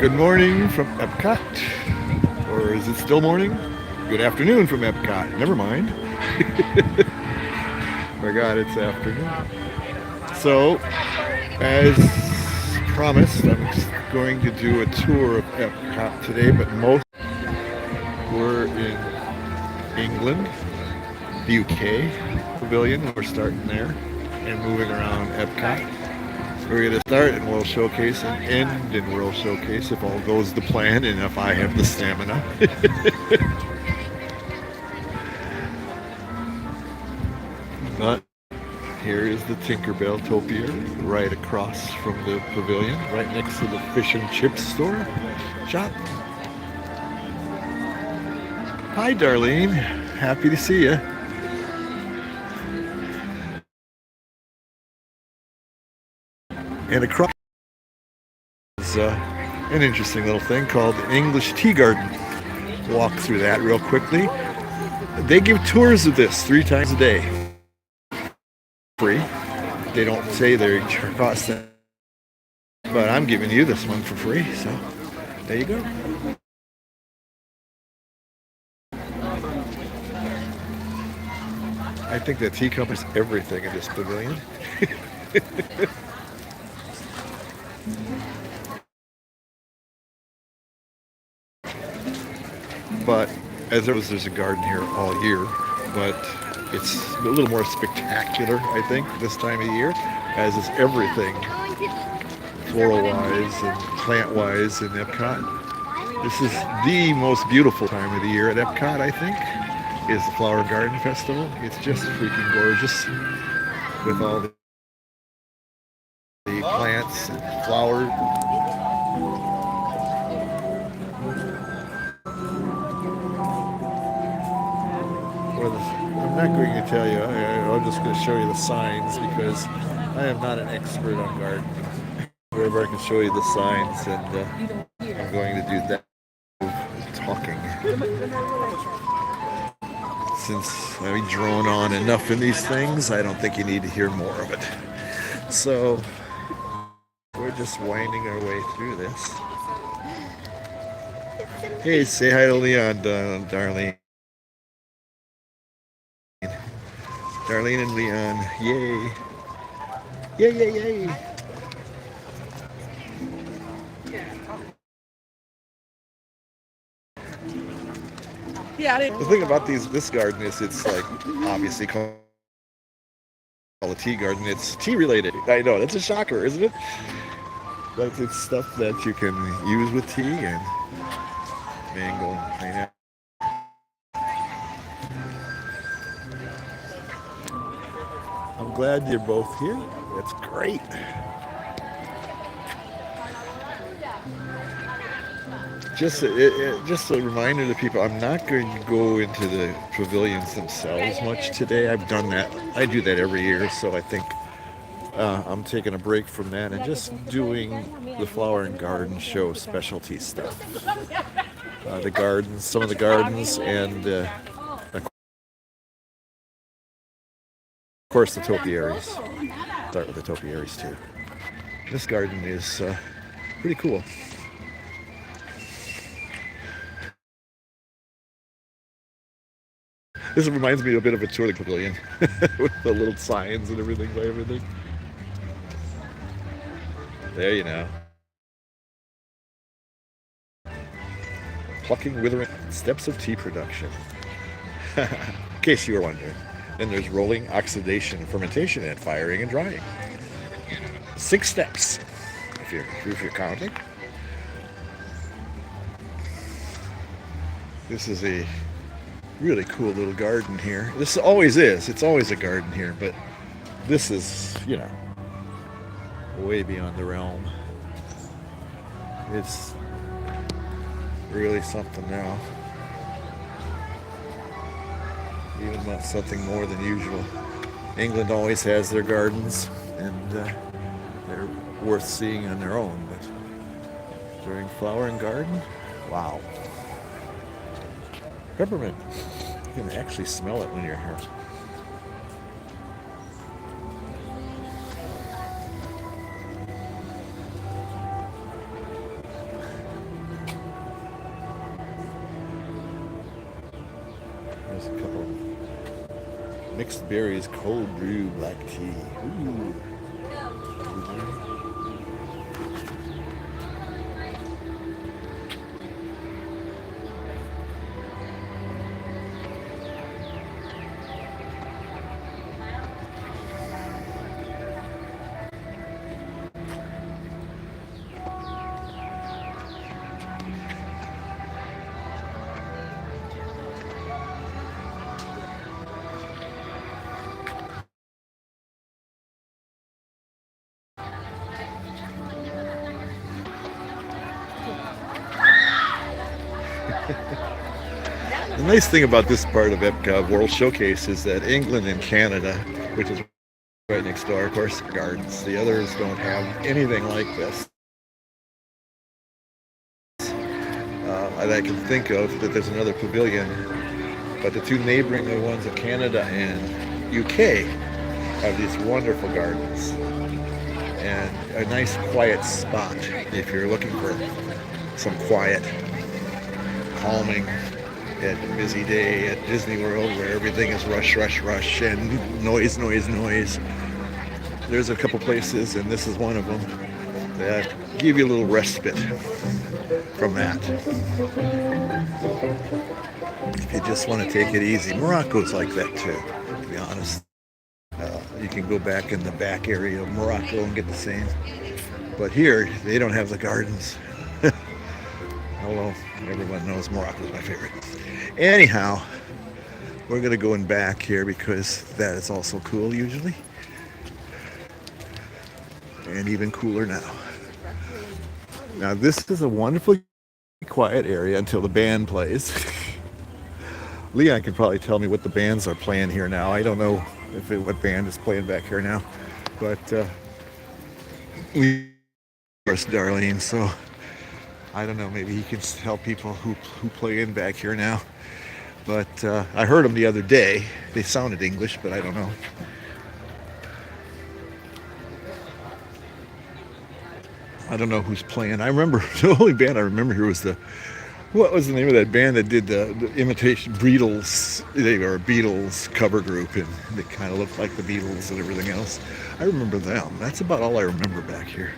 Good morning from Epcot. Or is it still morning? Good afternoon from Epcot. Never mind. Forgot it's afternoon. So, as promised, I'm going to do a tour of Epcot today, but most we're in England, the UK Pavilion. We're starting there and moving around Epcot. We're going to start in World Showcase and end in World Showcase if all goes to plan and if I have the stamina. But here is the Tinkerbell topiary right across from the pavilion, right next to the fish and chips store shop. Hi, Darlene. Happy to see you. And across is an interesting little thing called the English Tea Garden. Walk through that real quickly. They give tours of this 3 times a day. Free. They don't say they cost that, but I'm giving you this one for free, so there you go. I think that tea covers everything in this pavilion. But as there's a garden here all year, but it's a little more spectacular, I think, this time of year, as is everything floral-wise and plant-wise in Epcot. This is the most beautiful time of the year at Epcot, I think, is the Flower Garden Festival. It's just freaking gorgeous with all the plants and flowers. I'm not going to tell you, I'm just going to show you the signs because I am not an expert on gardening. Wherever I can show you the signs, and I'm going to do that talking. Since I drone on enough in these things, I don't think you need to hear more of it. So, we're just winding our way through this. Hey, say hi to Leon, Darlene. Darlene and Leon, yay. Yay, yay, yay. Yeah, the thing about this garden is it's like obviously called a tea garden. It's tea related. I know, that's a shocker, isn't it? But it's stuff that you can use with tea and mango and pineapple. I'm glad you're both here. That's great. Just a reminder to people, I'm not going to go into the pavilions themselves much today. I've done that. I do that every year, so I think I'm taking a break from that and just doing the flower and garden show specialty stuff. The gardens, some of the gardens, and of course the topiaries. Start with the topiaries too. This garden is pretty cool. This reminds me a bit of a tour of the pavilion with the little signs and everything by everything. There you know. Plucking, withering, steps of tea production. In case you were wondering. Then there's rolling, oxidation, fermentation, and firing and drying. 6 steps, if you're counting. This is a really cool little garden here. This always is. It's always a garden here, but this is, way beyond the realm. It's really something now. Even not something more than usual. England always has their gardens, and they're worth seeing on their own. But during flower and garden, wow. Peppermint. You can actually smell it when you're here. There's a couple mixed berries, cold brew black tea. Ooh. The nice thing about this part of Epcot World Showcase is that England and Canada, which is right next door, of course, gardens. The others don't have anything like this. That I can think of that there's another pavilion, but the two neighboring ones of Canada and UK have these wonderful gardens and a nice quiet spot if you're looking for some quiet, calming at a busy day at Disney World where everything is rush, rush, rush and noise, noise, noise. There's a couple places, and this is one of them, that give you a little respite from that. If you just want to take it easy. Morocco's like that too, to be honest. You can go back in the back area of Morocco and get the same. But here, they don't have the gardens. Although everyone knows Morocco's my favorite. Anyhow, we're going to go in back here because that is also cool usually. And even cooler now. Now this is a wonderfully quiet area until the band plays. Leon can probably tell me what the bands are playing here now. I don't know what band is playing back here now. But we of course, Darlene, so I don't know, maybe he can tell people who play in back here now. But I heard them the other day. They sounded English, but I don't know. I don't know who's playing. I remember, the only band I remember here was what was the name of that band that did the imitation Beatles? They were a Beatles cover group, and they kind of looked like the Beatles and everything else. I remember them. That's about all I remember back here.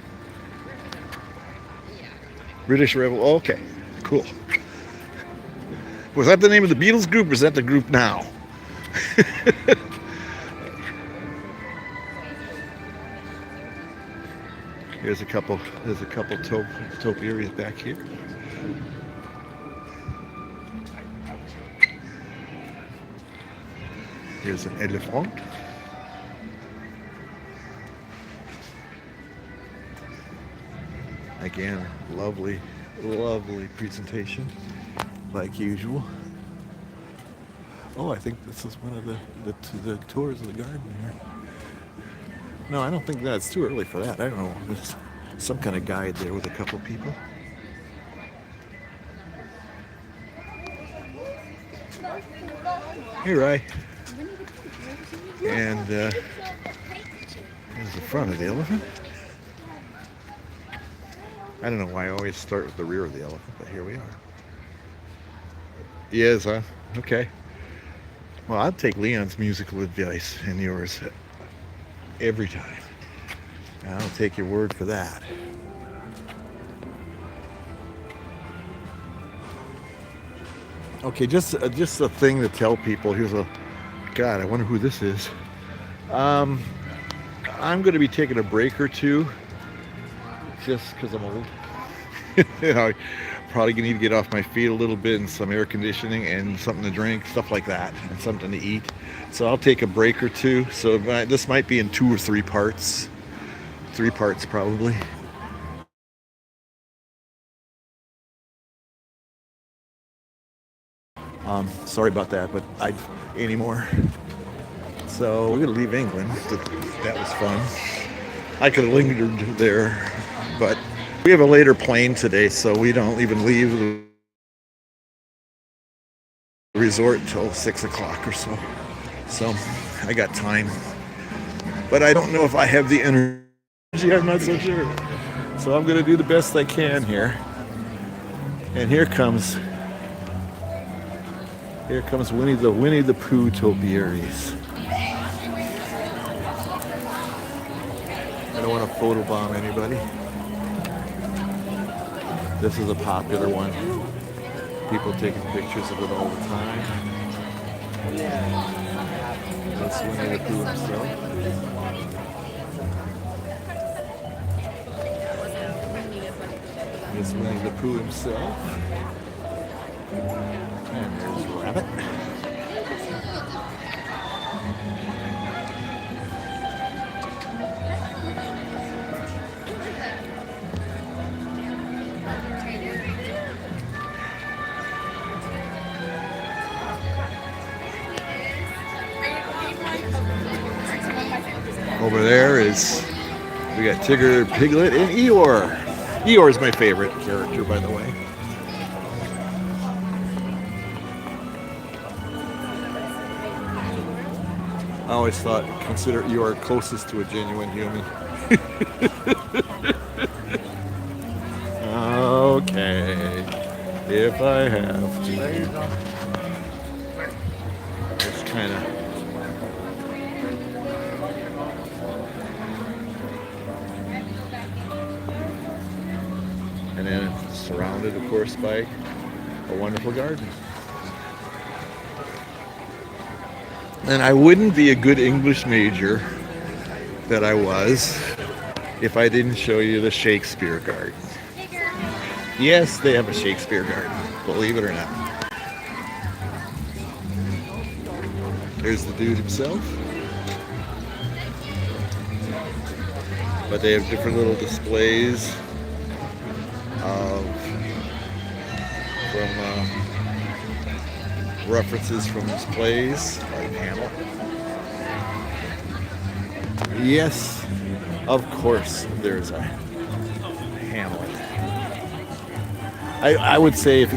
British Rebel. Oh, okay, cool. Was that the name of the Beatles group, or is that the group now? There's a couple topiaries back here. Here's an elephant. Again, lovely presentation, like usual. Oh, I think this is one of the tours of the garden here. No, I don't think that's too early for that. I don't know. There's some kind of guide there with a couple people. Hey, Ray. And here's the front of the elephant. I don't know why I always start with the rear of the elephant, but here we are. He is, huh? Okay. Well, I'd take Leon's musical advice and yours every time. I'll take your word for that. Okay, just a thing to tell people. God, I wonder who this is. I'm going to be taking a break or two, just because I'm old. probably need to get off my feet a little bit and some air conditioning and something to drink, stuff like that, and something to eat. So I'll take a break or two. So this might be in 2 or 3 parts. 3 parts probably. Sorry about that, but anymore. So we're gonna leave England. That was fun. I could have lingered there, but we have a later plane today, so we don't even leave the resort until 6 o'clock or so. So I got time, but I don't know if I have the energy. I'm not so sure. So I'm gonna do the best I can here. And here comes Winnie the Pooh topiaries. I don't want to photobomb anybody. This is a popular one. People taking pictures of it all the time. That's Winnie the Pooh himself. There's Winnie the Pooh himself. And there's Rabbit. Over there we got Tigger, Piglet, and Eeyore. Eeyore's my favorite character, by the way. I always consider Eeyore closest to a genuine human. Okay, if I have to. It's kind of. And then it's surrounded, of course, by a wonderful garden. And I wouldn't be a good English major that I was if I didn't show you the Shakespeare garden. Yes, they have a Shakespeare garden, believe it or not. There's the dude himself. But they have different little displays from references from his plays, like Hamlet. Yes, of course, there's a Hamlet. I would say if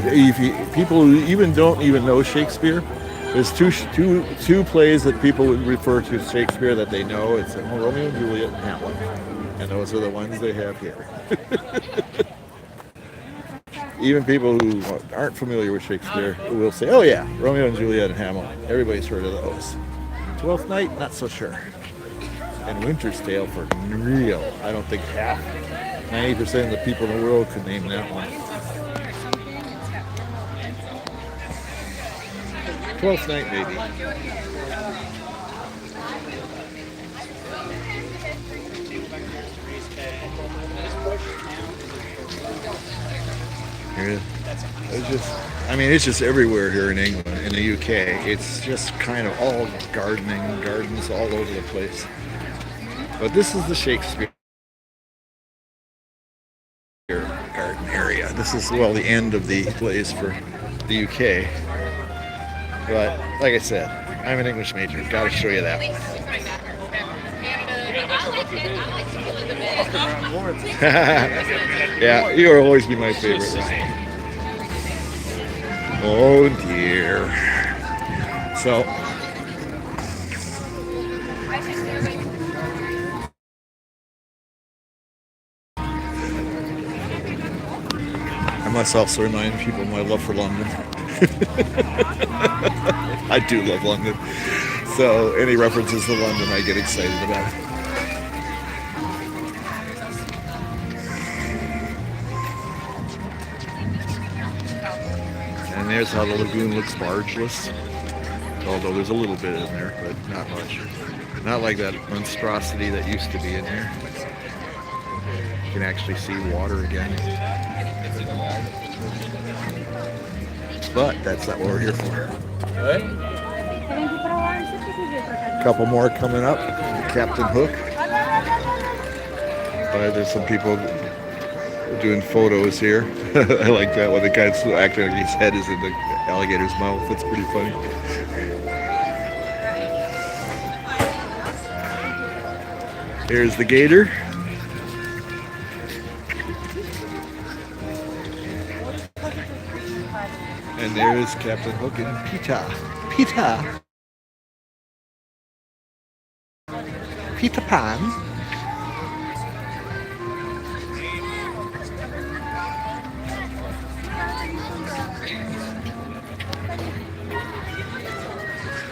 people who don't even know Shakespeare, there's two plays that people would refer to as Shakespeare that they know. It's Romeo and Juliet and Hamlet, and those are the ones they have here. Even people who aren't familiar with Shakespeare will say, oh yeah, Romeo and Juliet and Hamlet. Everybody's heard of those. Twelfth Night, not so sure. And Winter's Tale, for real. I don't think 90% of the people in the world could name that one. Twelfth Night, maybe. It's just everywhere here in England, in the UK. It's just kind of all gardens all over the place. But this is the Shakespeare garden area. This is, the end of the place for the UK. But, like I said, I'm an English major. Gotta show you that one. Yeah, you'll always be my favorite ride. Oh dear. So I must also remind people of my love for London. I do love London. So any references to London, I get excited about it. And there's how the lagoon looks bargeless. Although there's a little bit in there, but not much. Not like that monstrosity that used to be in there. You can actually see water again. but that's not what we're here for. Oi? A couple more coming up. Captain Hook. There's some people doing photos here. I like that one. The guy's acting like his head is in the alligator's mouth. That's pretty funny. Here's the gator. And there's Captain Hook and Peter. Peter Pan.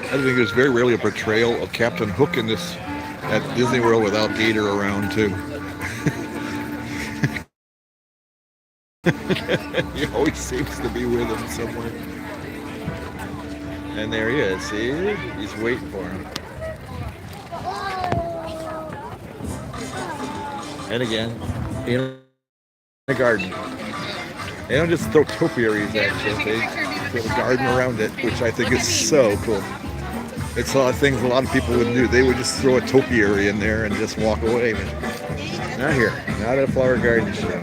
I think there's very rarely a portrayal of Captain Hook in this at Disney World without Gator around too. He always seems to be with him somewhere. And there he is, see? He's waiting for him. And again, in the garden. They don't just throw topiaries actually, they put a garden around it, which I think is so cool. It's a lot of things a lot of people would do. They would just throw a topiary in there and just walk away. But not here, not at a flower garden show.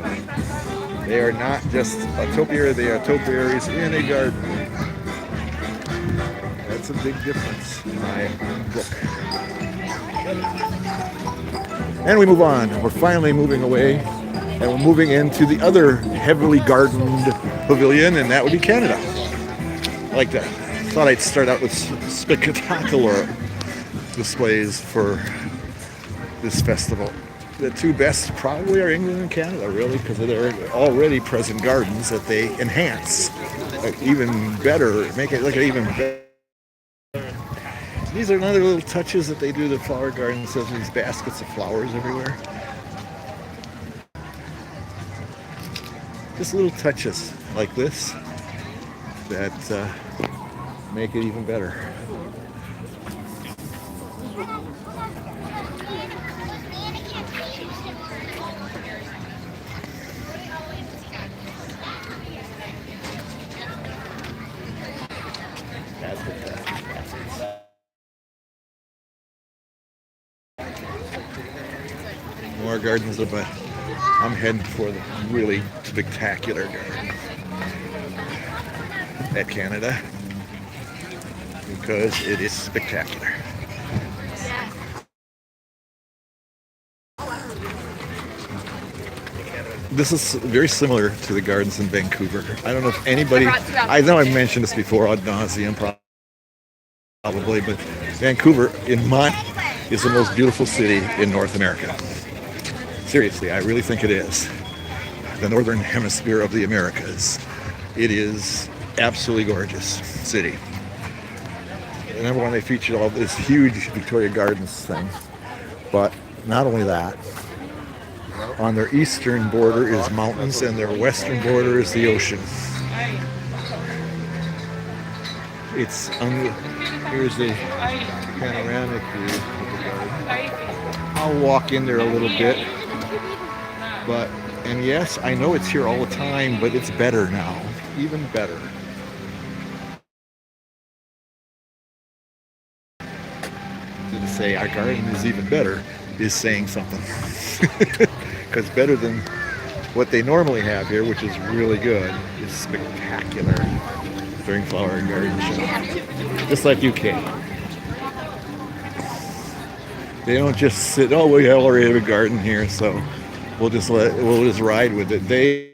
They are not just a topiary, they are topiaries in a garden. That's a big difference in my book. And we move on. We're finally moving away, and we're moving into the other heavily gardened pavilion, and that would be Canada. I like that. Thought I'd start out with spectacular displays for this festival. The two best probably are England and Canada, really, because of their already present gardens that they enhance. Even better, make it look even better. These are another little touches that they do to the flower gardens. There's these baskets of flowers everywhere. Just little touches like this that make it even better. More gardens, but I'm heading for the really spectacular garden at Canada because it is spectacular. This is very similar to the gardens in Vancouver. I don't know if anybody, I know I've mentioned this before ad nauseum probably, but Vancouver, in my, is the most beautiful city in North America. Seriously, I really think it is. The northern hemisphere of the Americas. It is absolutely gorgeous city. Remember when they featured all this huge Victoria Gardens thing, but not only that, on their eastern border is mountains and their western border is the ocean. It's here's the panoramic view of the garden. I'll walk in there a little bit, and yes, I know it's here all the time, but it's better now, even better. To say our garden is even better is saying something. Because better than what they normally have here, which is really good, is spectacular during flower and garden show. Just like UK. They don't just sit, oh, we already have a garden here, so we'll just ride with it. They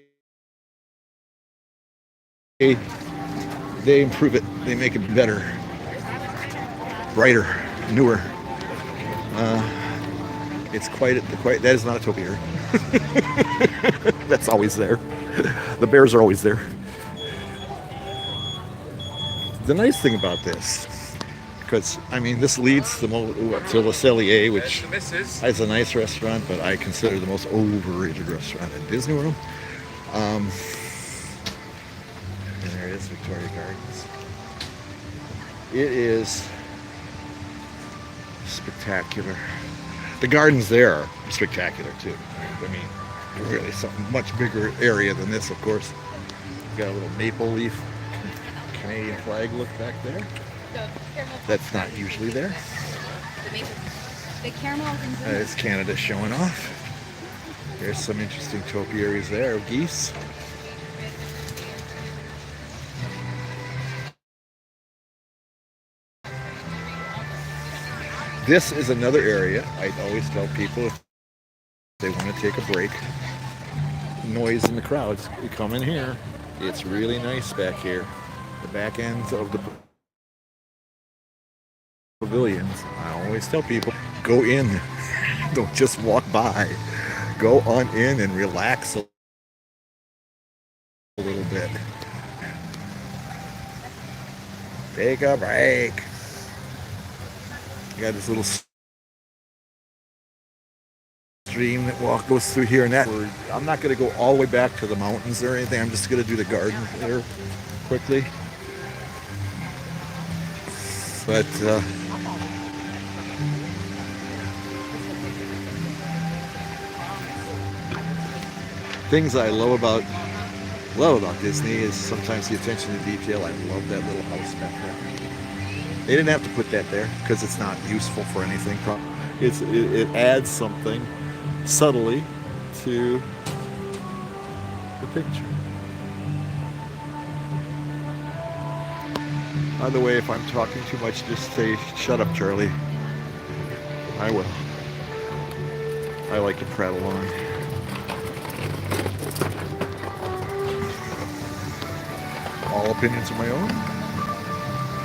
improve it. They make it better, brighter, newer. It's quite that is not a topiary. That's always there. The bears are always there. The nice thing about this, because I mean this leads to Le Cellier, which is a nice restaurant, but I consider the most overrated restaurant at Disney World. And there it is, Victoria Gardens. It is spectacular. The gardens there are spectacular too. I mean, really something much bigger area than this, of course. Got a little maple leaf Canadian flag look back there. That's not usually there. It's Canada showing off. There's some interesting topiaries there of geese. This is another area I always tell people if they want to take a break. Noise in the crowds. You come in here. It's really nice back here. The back ends of the pavilions. I always tell people, go in. Don't just walk by. Go on in and relax a little bit. Take a break. You got this little stream that goes through here and that. I'm not going to go all the way back to the mountains or anything. I'm just going to do the garden there quickly. But things I love about Disney is sometimes the attention to detail. I love that little house back there. They didn't have to put that there because it's not useful for anything. It adds something subtly to the picture. By the way, if I'm talking too much, just say, shut up, Charlie. I will. I like to prattle on. All opinions are my own,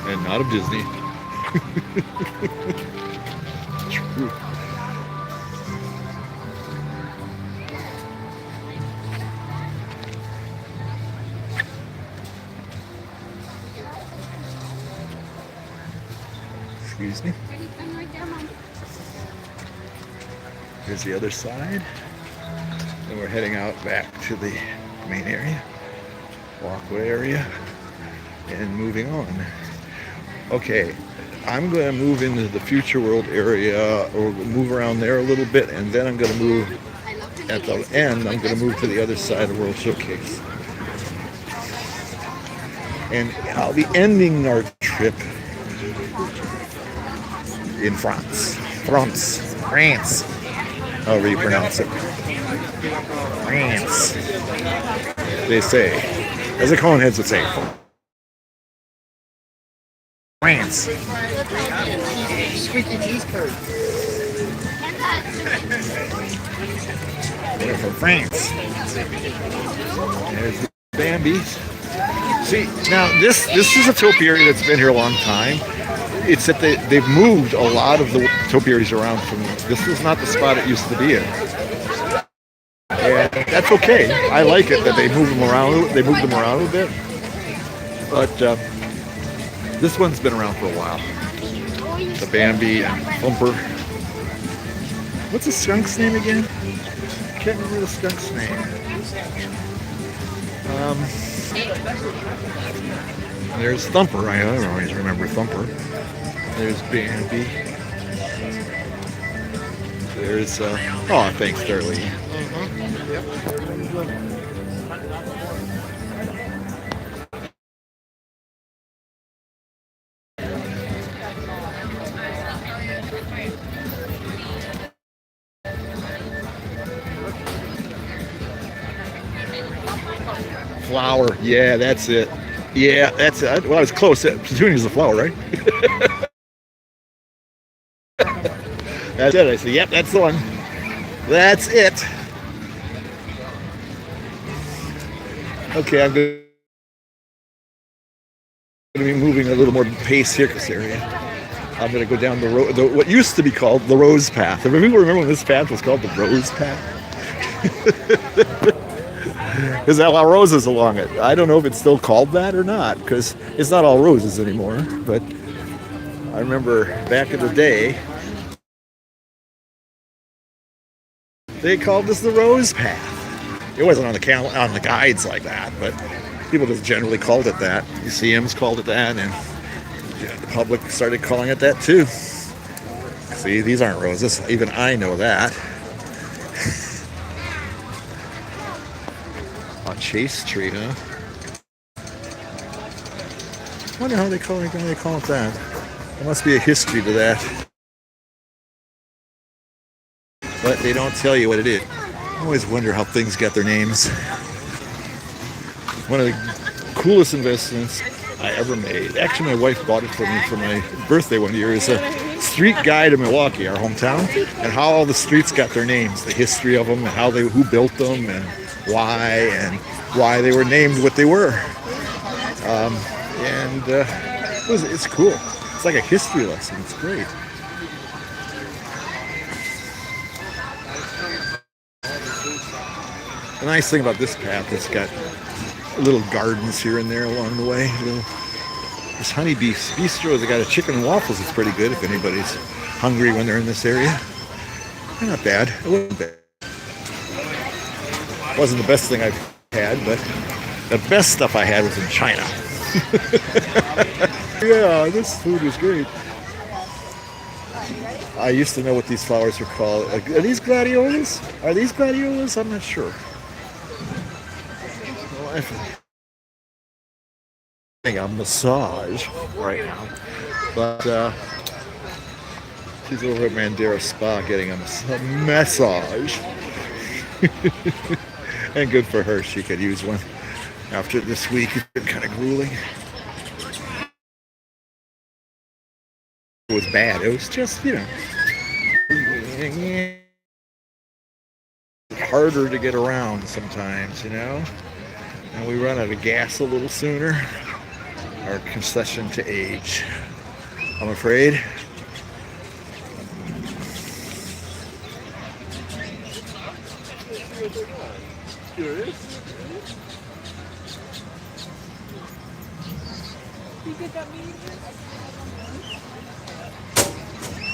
and not of Disney. True. Excuse me. Here's the other side. And we're heading out back to the main area, walkway area, and moving on. Okay, I'm going to move into the Future World area, or move around there a little bit, and then I'm going to move, at the end, I'm going to move to the other side of World Showcase. And I'll be ending our trip in France. France. However you pronounce it. France. They say, as the Coneheads would say, France. Squeaky cheese curd. We're from France. There's the Bambies. See, now this is a topiary that's been here a long time. It's that they've moved a lot of the topiaries around from. This is not the spot it used to be in. And that's okay. I like it that they move them around. They moved them around a bit. But this one's been around for a while. The Bambi and Thumper. What's the skunk's name again? I can't remember the skunk's name. There's Thumper. I don't always remember Thumper. There's Bambi. There's oh, thanks, Darlene. Flower, yeah, that's it. Yeah, that's it. Well, I was close. Petunia's the flower, right? That's it. I said, yep, that's the one. That's it. Okay, I'm going to be moving a little more pace here because area. I'm going to go down the road, what used to be called the Rose Path. Remember when this path was called the Rose Path? Because there are a lot of roses along it. I don't know if it's still called that or not, because it's not all roses anymore. But I remember back in the day, they called this the Rose Path. It wasn't on the guides like that, but people just generally called it that. Museums called it that, and the public started calling it that too. See, these aren't roses. Even I know that. A chase tree, huh? I wonder how they call it that. There must be a history to that. But they don't tell you what it is. I always wonder how things get their names. One of the coolest investments I ever made. Actually, my wife bought it for me for my birthday one year. Is a street guide to Milwaukee, our hometown, and how all the streets got their names, the history of them, and who built them, and why they were named what they were. It's cool. It's like a history lesson. It's great. The nice thing about this path, it's got little gardens here and there along the way. This Honey Bistro, they got a chicken and waffles. It's pretty good if anybody's hungry when they're in this area. They're not bad. It wasn't bad. It wasn't the best thing I've had, but the best stuff I had was in China. Yeah, this food was great. I used to know what these flowers were called. Are these gladiolas? Are these gladiolas? I'm not sure. I'm getting a massage right now, but she's over at Mandera Spa getting a massage. And good for her, she could use one. After this week, it's been kind of grueling. It was bad. It was just, harder to get around sometimes, And we run out of gas a little sooner. Our concession to age, I'm afraid.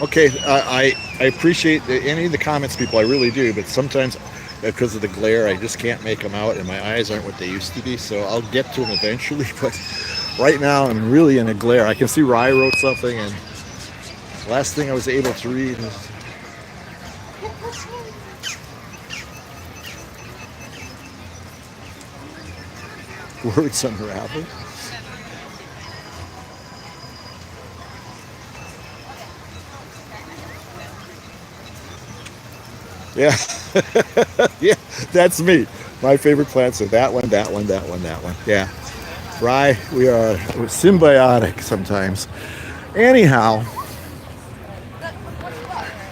Okay, I appreciate any of the comments, people. I really do, but sometimes because of the glare, I just can't make them out, and my eyes aren't what they used to be. So I'll get to them eventually. But right now, I'm really in a glare. I can see Rye wrote something, and last thing I was able to read was words unraveled. Yeah, yeah, that's me. My favorite plants are that one, that one, that one, that one. Yeah, Rye, we're symbiotic sometimes. Anyhow,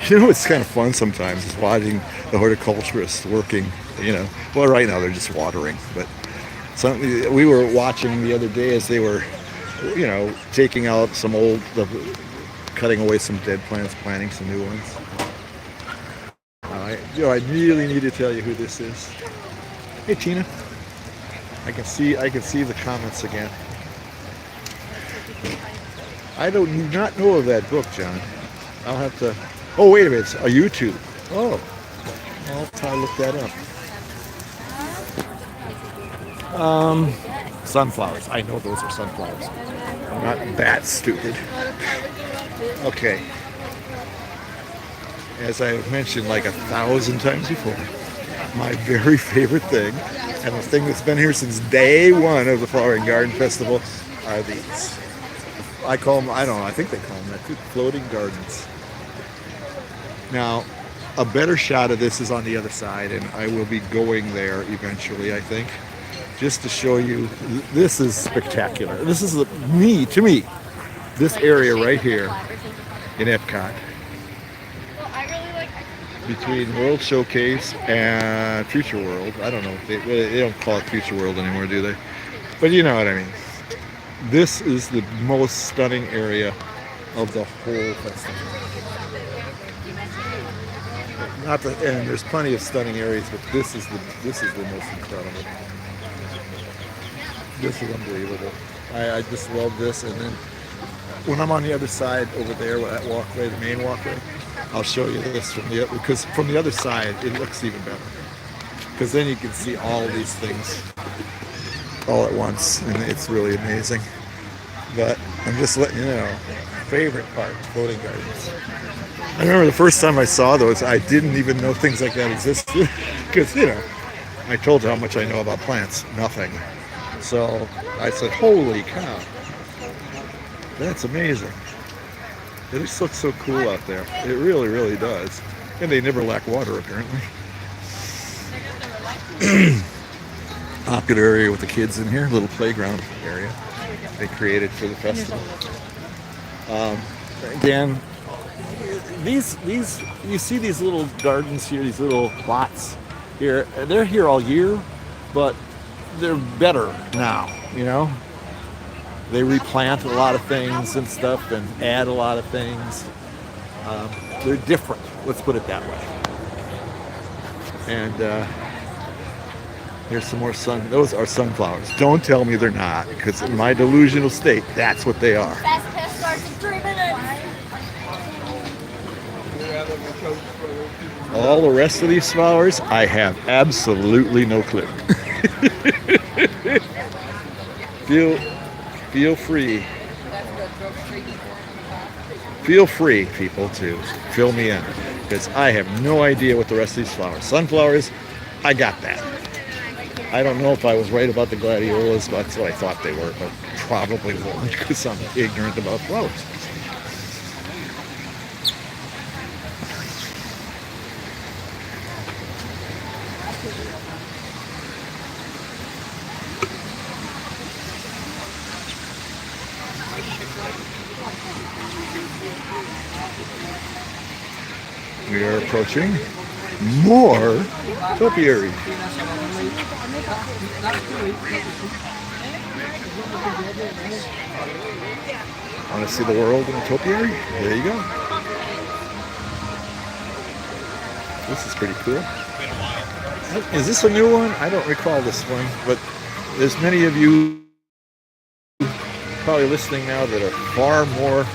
it's kind of fun sometimes is watching the horticulturists working. Well, right now they're just watering, but we were watching the other day as they were, taking out some cutting away some dead plants, planting some new ones. I really need to tell you who this is. Hey, Tina. I can see the comments again. I do not know of that book, John. I'll have to. Oh, wait a minute. It's a YouTube. Oh, I'll try to look that up. Sunflowers. I know those are sunflowers. I'm not that stupid. Okay. As I've mentioned like 1,000 times before, my very favorite thing, and the thing that's been here since day one of the Flower and Garden Festival, are these. I call them, I don't know, I think they call them that too, floating gardens. Now, a better shot of this is on the other side, and I will be going there eventually, I think, just to show you. This is spectacular. This is to me, this area right here in Epcot, between World Showcase and Future World. I don't know. They don't call it Future World anymore, do they? But you know what I mean. This is the most stunning area of the whole festival. And there's plenty of stunning areas, but this is the most incredible. This is unbelievable. I just love this. And then when I'm on the other side over there, that walkway, the main walkway, I'll show you this because from the other side it looks even better, because then you can see all of these things all at once, and it's really amazing. But I'm just letting you know, favorite part, floating gardens. I remember the first time I saw those, I didn't even know things like that existed, because I told you how much I know about plants, nothing. So I said, holy cow. That's amazing. It just looks so cool out there. It really, really does. And they never lack water, apparently. Popular area with the kids in here, little playground area they created for the festival. Again, these you see these little gardens here, these little plots here. They're here all year, but they're better now. You know, they replant a lot of things and stuff, and add a lot of things. They're different. Let's put it that way. And here's some more sun. Those are sunflowers. Don't tell me they're not, because in my delusional state, that's what they are. Fast pass starts in 3 minutes. All the rest of these flowers, I have absolutely no clue. Feel free. Feel free, people, to fill me in, because I have no idea what the rest of these flowers. Sunflowers, I got that. I don't know if I was right about the gladiolas, but that's what I thought they were, but probably weren't, because I'm ignorant about flowers. We are approaching more topiaries. Want to see the world in a topiary? There you go. This is pretty cool. Is this a new one? I don't recall this one, but there's many of you probably listening now that are far more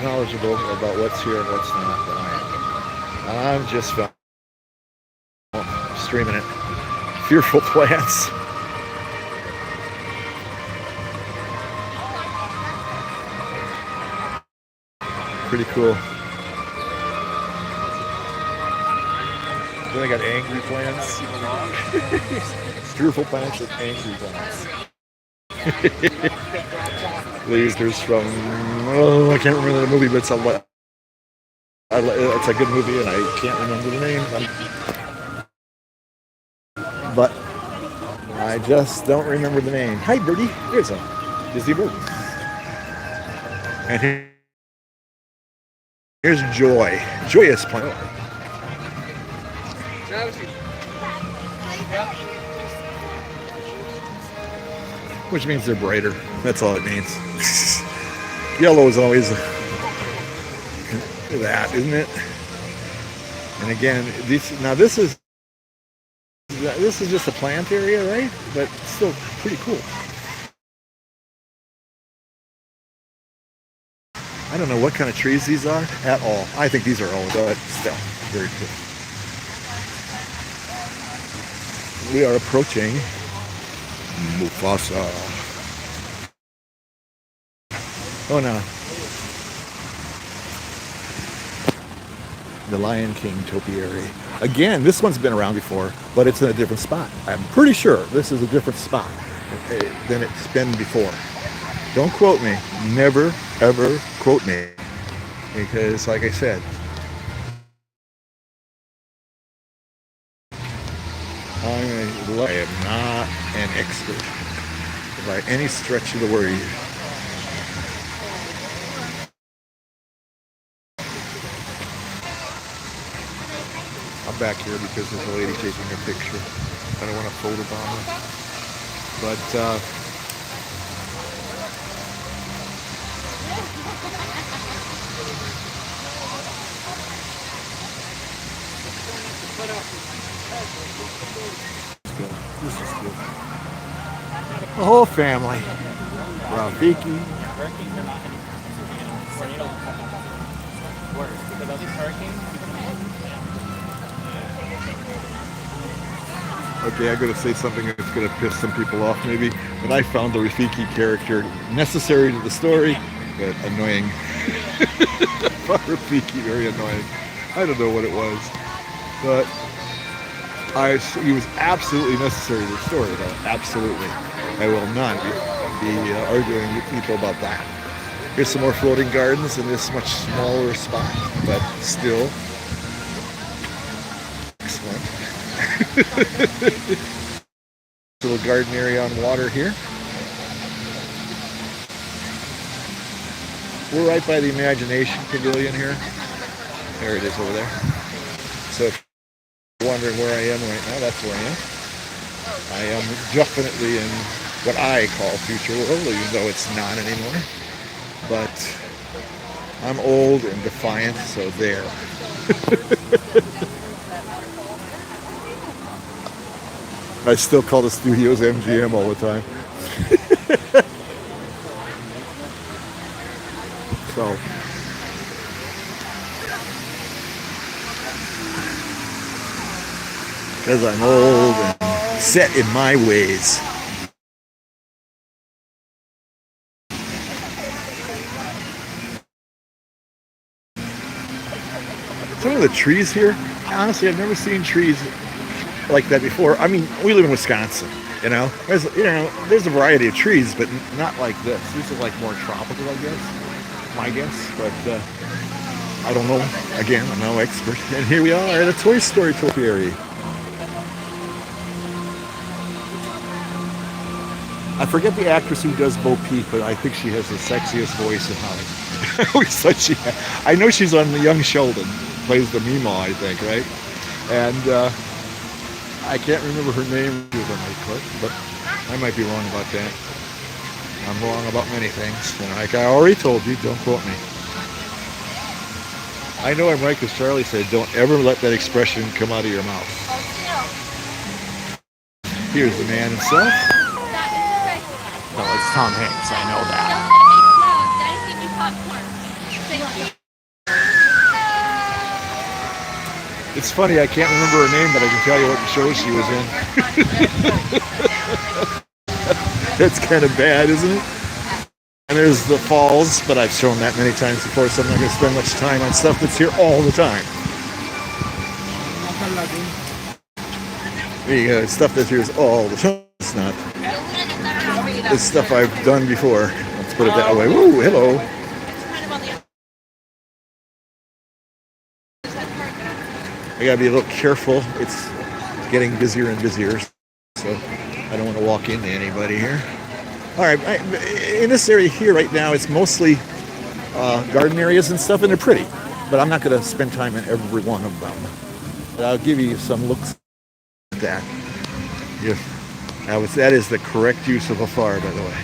knowledgeable about what's here and what's not than I am. I'm just streaming it. Fearful plants. Pretty cool. Then I got angry plants. Fearful plants and angry plants. Lasers from, I can't remember the movie, but it's a good movie and I can't remember the name. But I just don't remember the name. Hi, birdie. Here's a Disney bird. And here's Joy. Joyous plant. Which means they're brighter. That's all it means. Yellow is always that, isn't it? And again, this is just a plant area, right? But still pretty cool. I don't know what kind of trees these are at all. I think these are old, but still very cool. We are approaching Mufasa. Oh no. The Lion King topiary. Again, this one's been around before, but it's in a different spot. I'm pretty sure this is a different spot than it's been before. Don't quote me. Never, ever quote me. Because, like I said, I am not an expert by any stretch of the word. I'm back here because there's a lady taking a picture. I don't want to photobomb her. But, this is good. The whole family. Rafiki. Okay, I'm going to say something that's going to piss some people off maybe, but I found the Rafiki character necessary to the story, but annoying. Rafiki, very annoying. I don't know what it was, but he was absolutely necessary to the story, though. Absolutely. I will not be arguing with people about that. Here's some more floating gardens in this much smaller spot, but still excellent. Little garden area on water here. We're right by the Imagination Pavilion here. There it is over there. So if you're wondering where I am right now, that's where I am. I am definitely in what I call future world, even though it's not anymore. But I'm old and defiant, so there. I still call the studios MGM all the time. So, because I'm old and set in my ways. Some of the trees here, honestly, I've never seen trees like that before. I mean, we live in Wisconsin, you know. There's a variety of trees, but not like this. These are like more tropical, I guess. My guess, but I don't know. Again, I'm no expert. And here we are at a Toy Story topiary. I forget the actress who does Bo Peep, but I think she has the sexiest voice in Hollywood. I always thought she had. I know she's on the Young Sheldon, plays the Meemaw, I think, right? And I can't remember her name but I might be wrong about that. I'm wrong about many things, and like I already told you, don't quote me. I know I'm right because Charlie said, don't ever let that expression come out of your mouth. Here's the man himself. No, it's Tom Hanks, I know that. It's funny, I can't remember her name, but I can tell you what show she was in. That's kind of bad, isn't it? And there's the falls, but I've shown that many times before, so I'm not going to spend much time on stuff that's here all the time. There you go, stuff that's here is all the time. It's not. It's stuff I've done before. Let's put it that way. Woo, hello. I gotta be a little careful. It's getting busier and busier, so I don't want to walk into anybody here. All right, in this area here right now, it's mostly garden areas and stuff, and they're pretty. But I'm not going to spend time in every one of them. But I'll give you some looks at that. That is the correct use of a far, by the way.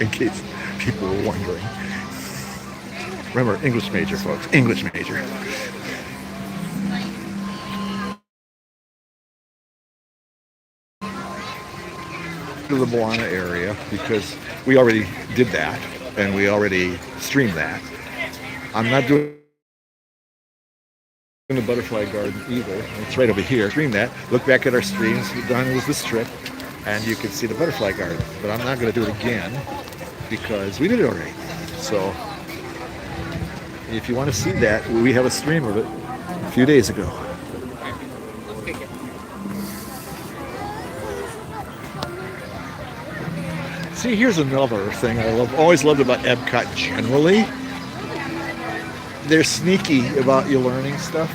In case people were wondering. Remember, English major, folks. English major. To the Moana area because we already did that and we already streamed that. I'm not doing the butterfly garden either. It's right over here. Stream that. Look back at our streams. We've done was this trip and you can see the butterfly garden. But I'm not going to do it again because we did it already. So if you want to see that, we have a stream of it a few days ago. See, here's another thing I always loved about Epcot generally. They're sneaky about you learning stuff.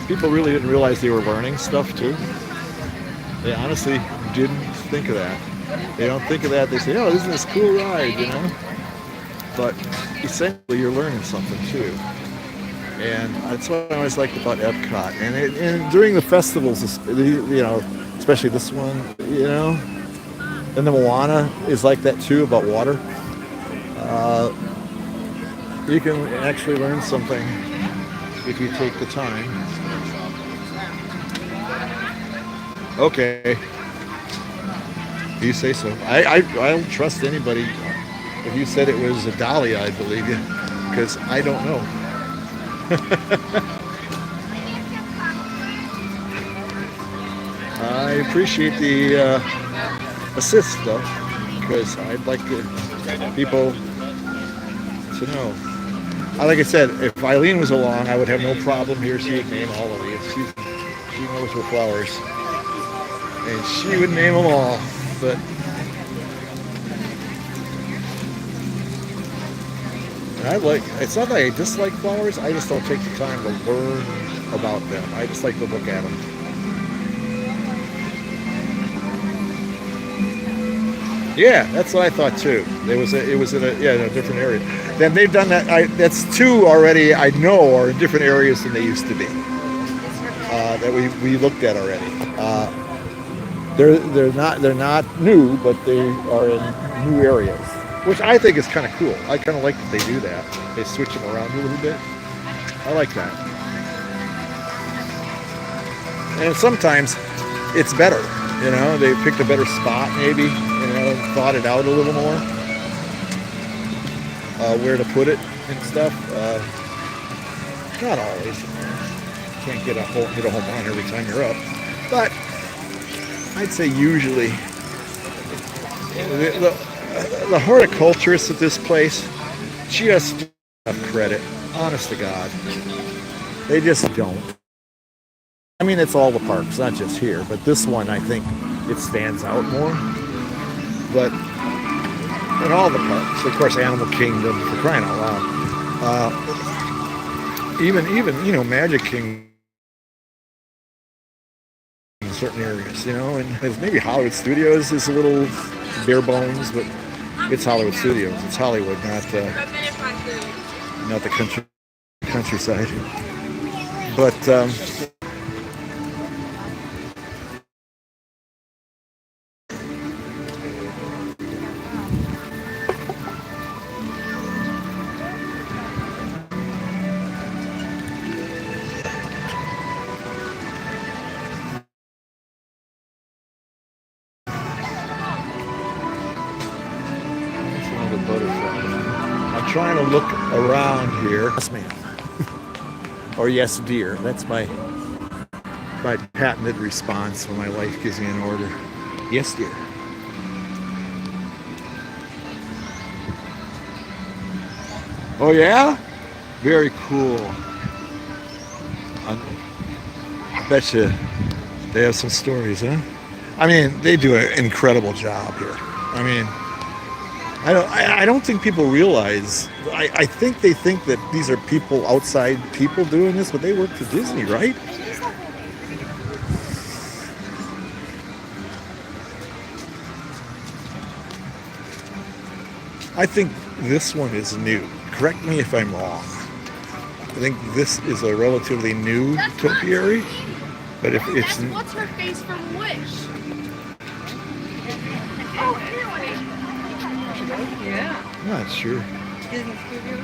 People really didn't realize they were learning stuff too. They honestly didn't think of that. They don't think of that. They say, oh, isn't this a cool ride, you know? But essentially you're learning something too. And that's what I always liked about Epcot. And during the festivals, you know, especially this one, you know, and the Moana is like that too, about water. You can actually learn something if you take the time. Okay. You say so. I don't trust anybody. If you said it was a dolly, I'd believe you, because I don't know. I appreciate the assist though, because I'd like people to know. Like I said, if Eileen was along, I would have no problem here. She would name all of these. She knows her flowers. and she would name them all. But it's not that I dislike flowers, I just don't take the time to learn about them. I just like to look at them. Yeah, that's what I thought too. It was in a different area. Then they've done that. That's two already. I know are in different areas than they used to be. That we looked at already. They're not new, but they are in new areas, which I think is kind of cool. I kind of like that they do that. They switch them around a little bit. I like that. And sometimes it's better. You know, they picked a better spot maybe, you know, thought it out a little more, where to put it and stuff. Not always. You can't hit a home run every time you're up. But I'd say usually the horticulturist at this place just don't have credit. Honest to God. They just don't. I mean, it's all the parks, not just here, but this one, I think it stands out more. But in all the parks, of course, Animal Kingdom, for crying out loud. Even you know, Magic Kingdom in certain areas, you know, and maybe Hollywood Studios is a little bare bones, but it's Hollywood Studios. It's Hollywood, not the countryside. But I'm trying to look around here. Yes, ma'am. Or yes, dear. That's my patented response when my wife gives me an order. Yes, dear. Oh, yeah? Very cool. I bet you they have some stories, huh? I mean, they do an incredible job here. I mean, I don't think people realize. I think they think that these are people, outside people doing this, but they work for Disney, right? I think this one is new. Correct me if I'm wrong. I think this is a relatively new topiary, but if it's what's her face from Wish? Yeah. I'm not sure. Disney Studios.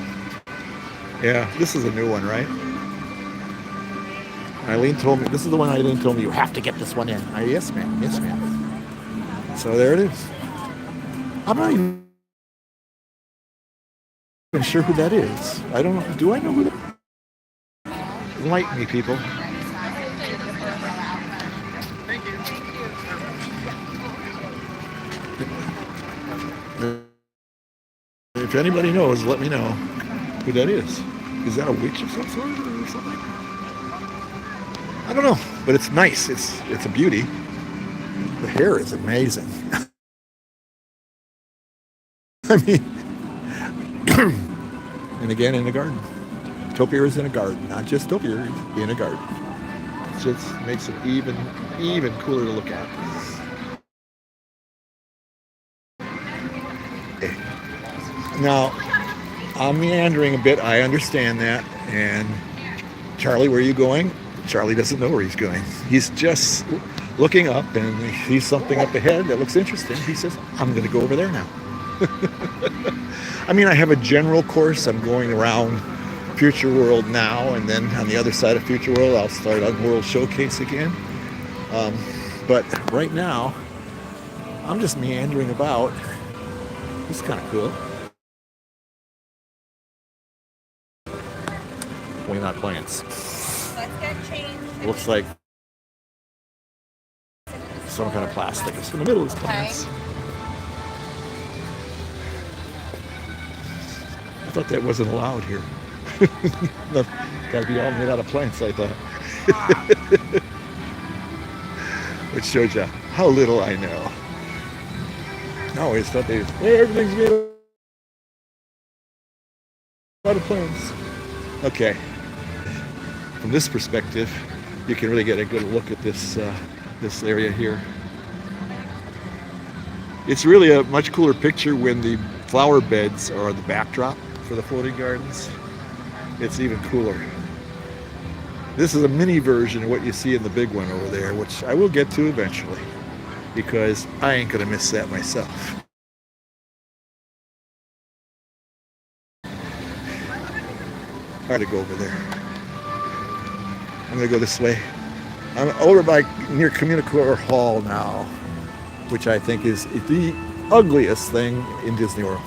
Yeah, this is a new one, right? Eileen told me, this is the one Eileen told me, you have to get this one in. Yes, ma'am. Yes, ma'am. So there it is. I'm not even sure who that is. I don't know. Do I know who that is? Enlighten me, people. If anybody knows, let me know who that is. Is that a witch of some sort or something? I don't know, but it's nice. It's a beauty. The hair is amazing. I mean, and again in the garden. Topiaries in a garden, not just topiaries in a garden. It just makes it even cooler to look at. Now, I'm meandering a bit. I understand that. And Charlie, where are you going? Charlie doesn't know where he's going. He's just looking up and he sees something up ahead that looks interesting. He says, I'm going to go over there now. I mean, I have a general course. I'm going around Future World now, and then on the other side of Future World, I'll start on World Showcase again. But right now, I'm just meandering about. This is kind of cool. Pointing out plants. Let's get changed. Looks like some kind of plastic is in the middle of these plants. I thought that wasn't allowed here. Gotta be all made out of plants, I thought. which shows you how little I know. I always thought everything's made out of planes. Okay, from this perspective, you can really get a good look at this this area here. It's really a much cooler picture when the flower beds are the backdrop for the floating gardens. It's even cooler. This is a mini version of what you see in the big one over there, which I will get to eventually, because I ain't gonna miss that myself. Hard to go over there. I'm gonna go this way. I'm over by near Communicore Hall now, which I think is the ugliest thing in Disney World.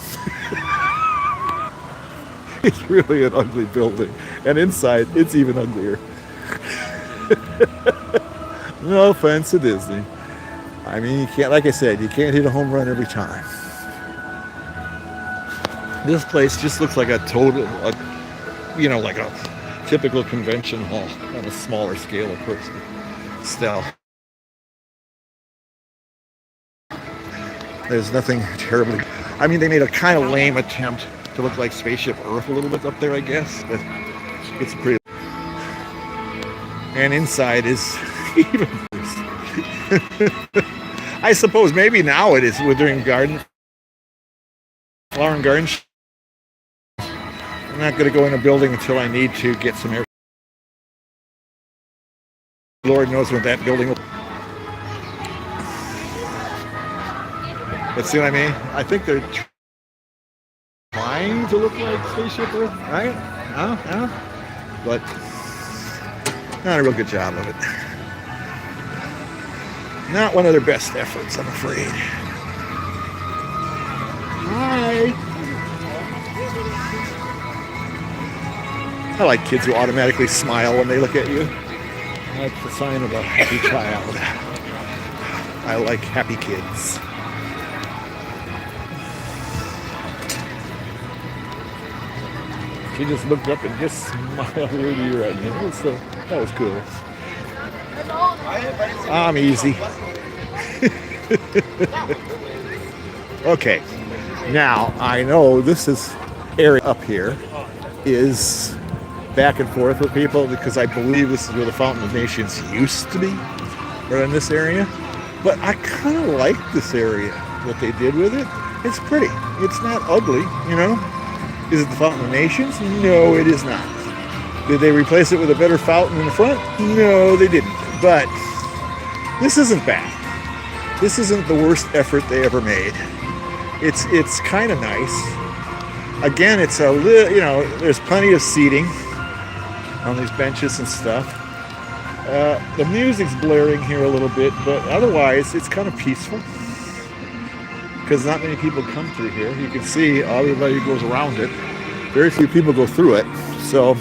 It's really an ugly building, and inside it's even uglier. No offense to Disney. I mean, you can't, like I said, you can't hit a home run every time. This place just looks like a total, like a typical convention hall on a smaller scale, of course. Still, there's nothing terribly. I mean, they made a kind of lame attempt to look like Spaceship Earth a little bit up there, I guess, but it's pretty. And inside is even worse. I suppose maybe now it is. We're doing flower and garden. I'm not going to go in a building until I need to get some air. Lord knows when that building will. But see what I mean? I think they're trying to look like Spaceship Earth, right? Yeah. But not a real good job of it. Not one of their best efforts, I'm afraid. Hi. I like kids who automatically smile when they look at you. That's the sign of a happy child. I like happy kids. She just looked up and just smiled really at me. That was cool. I'm easy. Okay, now I know this is area up here is back and forth with people because I believe this is where the Fountain of Nations used to be, right in this area. But I kind of like this area, what they did with it. It's pretty. It's not ugly, you know. Is it the Fountain of Nations? No, it is not. Did they replace it with a better fountain in the front? No, they didn't. But this isn't bad. This isn't the worst effort they ever made. It's kind of nice. Again, it's a little, there's plenty of seating on these benches and stuff. The music's blaring here a little bit, but otherwise it's kind of peaceful because not many people come through here. You can see everybody goes around it. Very few people go through it. So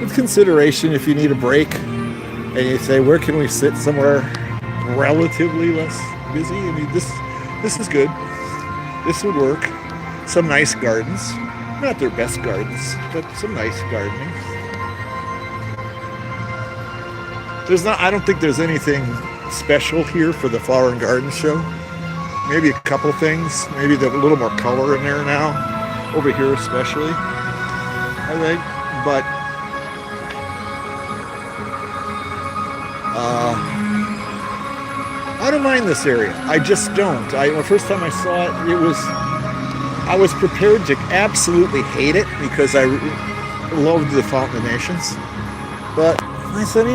with consideration, if you need a break and you say, where can we sit somewhere relatively less busy? I mean, this is good. This would work. Some nice gardens. Not their best gardens, but some nice gardening. I don't think there's anything special here for the Flower and Garden Show. Maybe a couple things. Maybe a little more color in there now. Over here especially, I think. But I don't mind this area. I just don't. The first time I saw it, I was prepared to absolutely hate it because I loved the Fountain of Nations. But I said,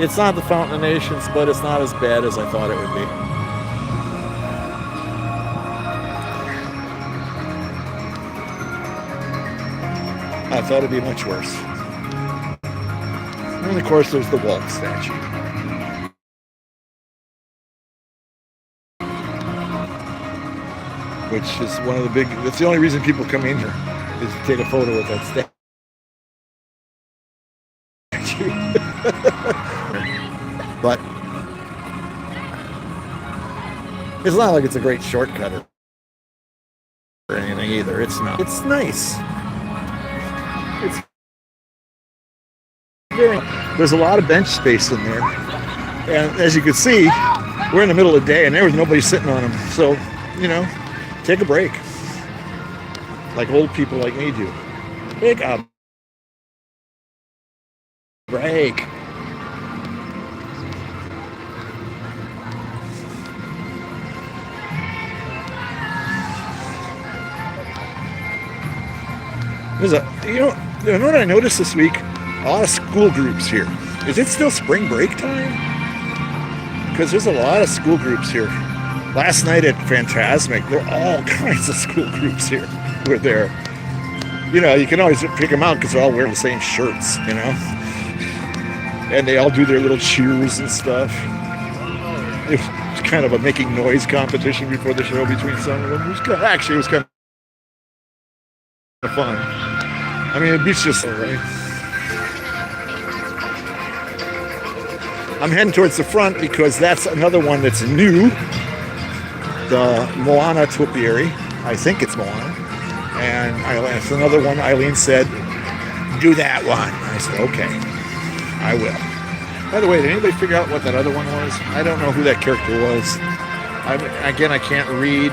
it's not the Fountain of Nations, but it's not as bad as I thought it would be. I thought it'd be much worse. And of course, there's the Walt statue. Which is one of the that's the only reason people come in here, is to take a photo with that statue. But it's not like it's a great shortcut or anything either. It's not. It's nice. There's a lot of bench space in there. And as you can see, we're in the middle of the day and there was nobody sitting on them. So, you know, take a break. Like old people like me do. Take a break. You know what I noticed this week? A lot of school groups here. Is it still spring break time? Because there's a lot of school groups here. Last night at Fantasmic, there were all kinds of school groups here. Were there. You know, you can always pick them out because they're all wearing the same shirts, you know? And they all do their little cheers and stuff. It was kind of a making noise competition before the show between some of them. It was kind of fun. I mean, the beach just right. I'm heading towards the front because that's another one that's new. The Moana topiary. I think it's Moana. And it's another one. Eileen said, do that one. I said, okay, I will. By the way, did anybody figure out what that other one was? I don't know who that character was. Again, I can't read.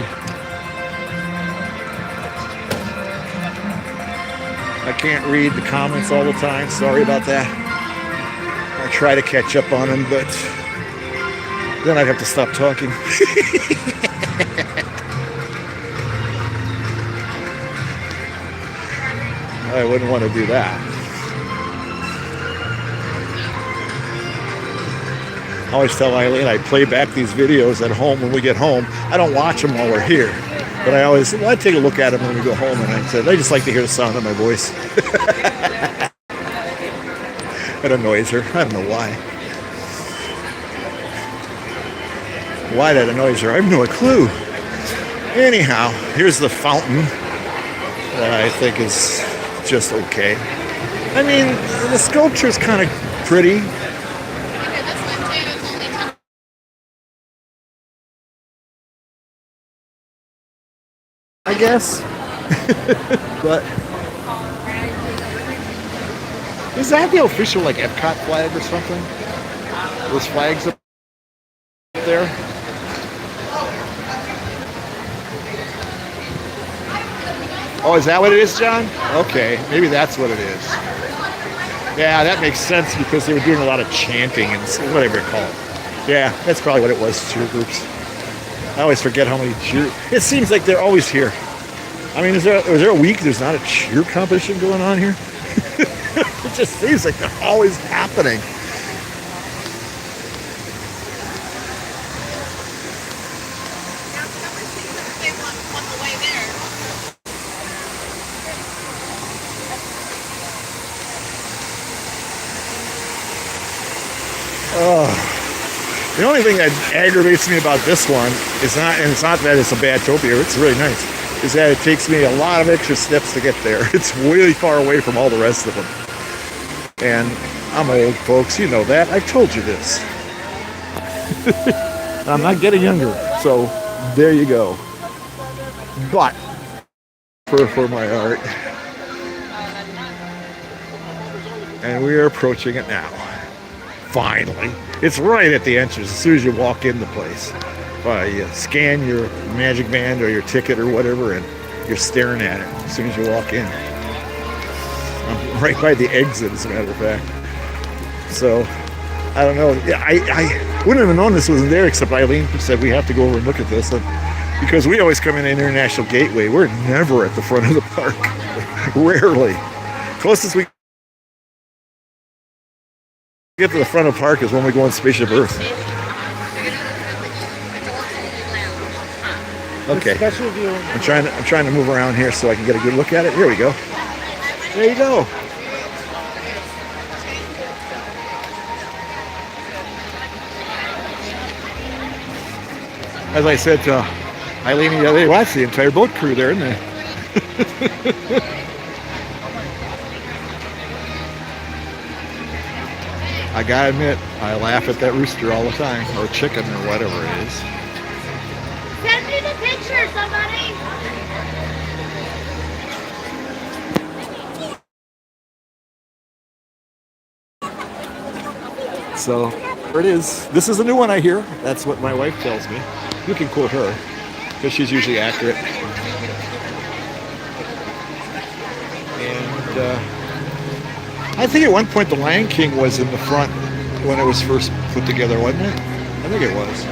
I can't read the comments all the time. Sorry about that. I try to catch up on them, but then I'd have to stop talking. I wouldn't want to do that. I always tell Eileen I play back these videos at home when we get home. I don't watch them while we're here. But I take a look at them when we go home, and I said, I just like to hear the sound of my voice. It annoys her. I don't know why. Why that annoys her, I have no clue. Anyhow, here's the fountain that I think is just okay. I mean, the sculpture's kind of pretty. I guess. But is that the official like Epcot flag or something? Those flags up there? Oh, is that what it is, John? Okay, maybe that's what it is. Yeah, that makes sense because they were doing a lot of chanting and whatever you call it. Yeah, that's probably what it was, cheer groups. I always forget how many cheer. It seems like they're always here. I mean, is there a week there's not a cheer competition going on here? It just seems like they're always happening. The only thing that aggravates me about this one is it's not that it's a bad topiary, it's really nice, is that it takes me a lot of extra steps to get there. It's really far away from all the rest of them. And I'm old, folks, you know that. I've told you this. I'm not getting younger, so there you go. But for my art. And we are approaching it now. Finally. It's right at the entrance as soon as you walk in the place. You scan your Magic Band or your ticket or whatever, and you're staring at it as soon as you walk in. I'm right by the exit, as a matter of fact. So, I don't know. Yeah, I wouldn't have known this wasn't there, except Eileen said we have to go over and look at this. And because we always come in International Gateway, we're never at the front of the park. Rarely. Closest we get to the front of the park is when we go on Spaceship Earth. Okay. I'm trying to move around here so I can get a good look at it. Here we go. There you go. As I said to Eileen the other day, well, that's the entire boat crew there, isn't it? I gotta admit, I laugh at that rooster all the time, or chicken, or whatever it is. Send me the picture, somebody! So, There it is. This is a new one I hear. That's what my wife tells me. You can quote her because she's usually accurate. And I think at one point the Lion King was in the front when it was first put together, wasn't it? I think it was.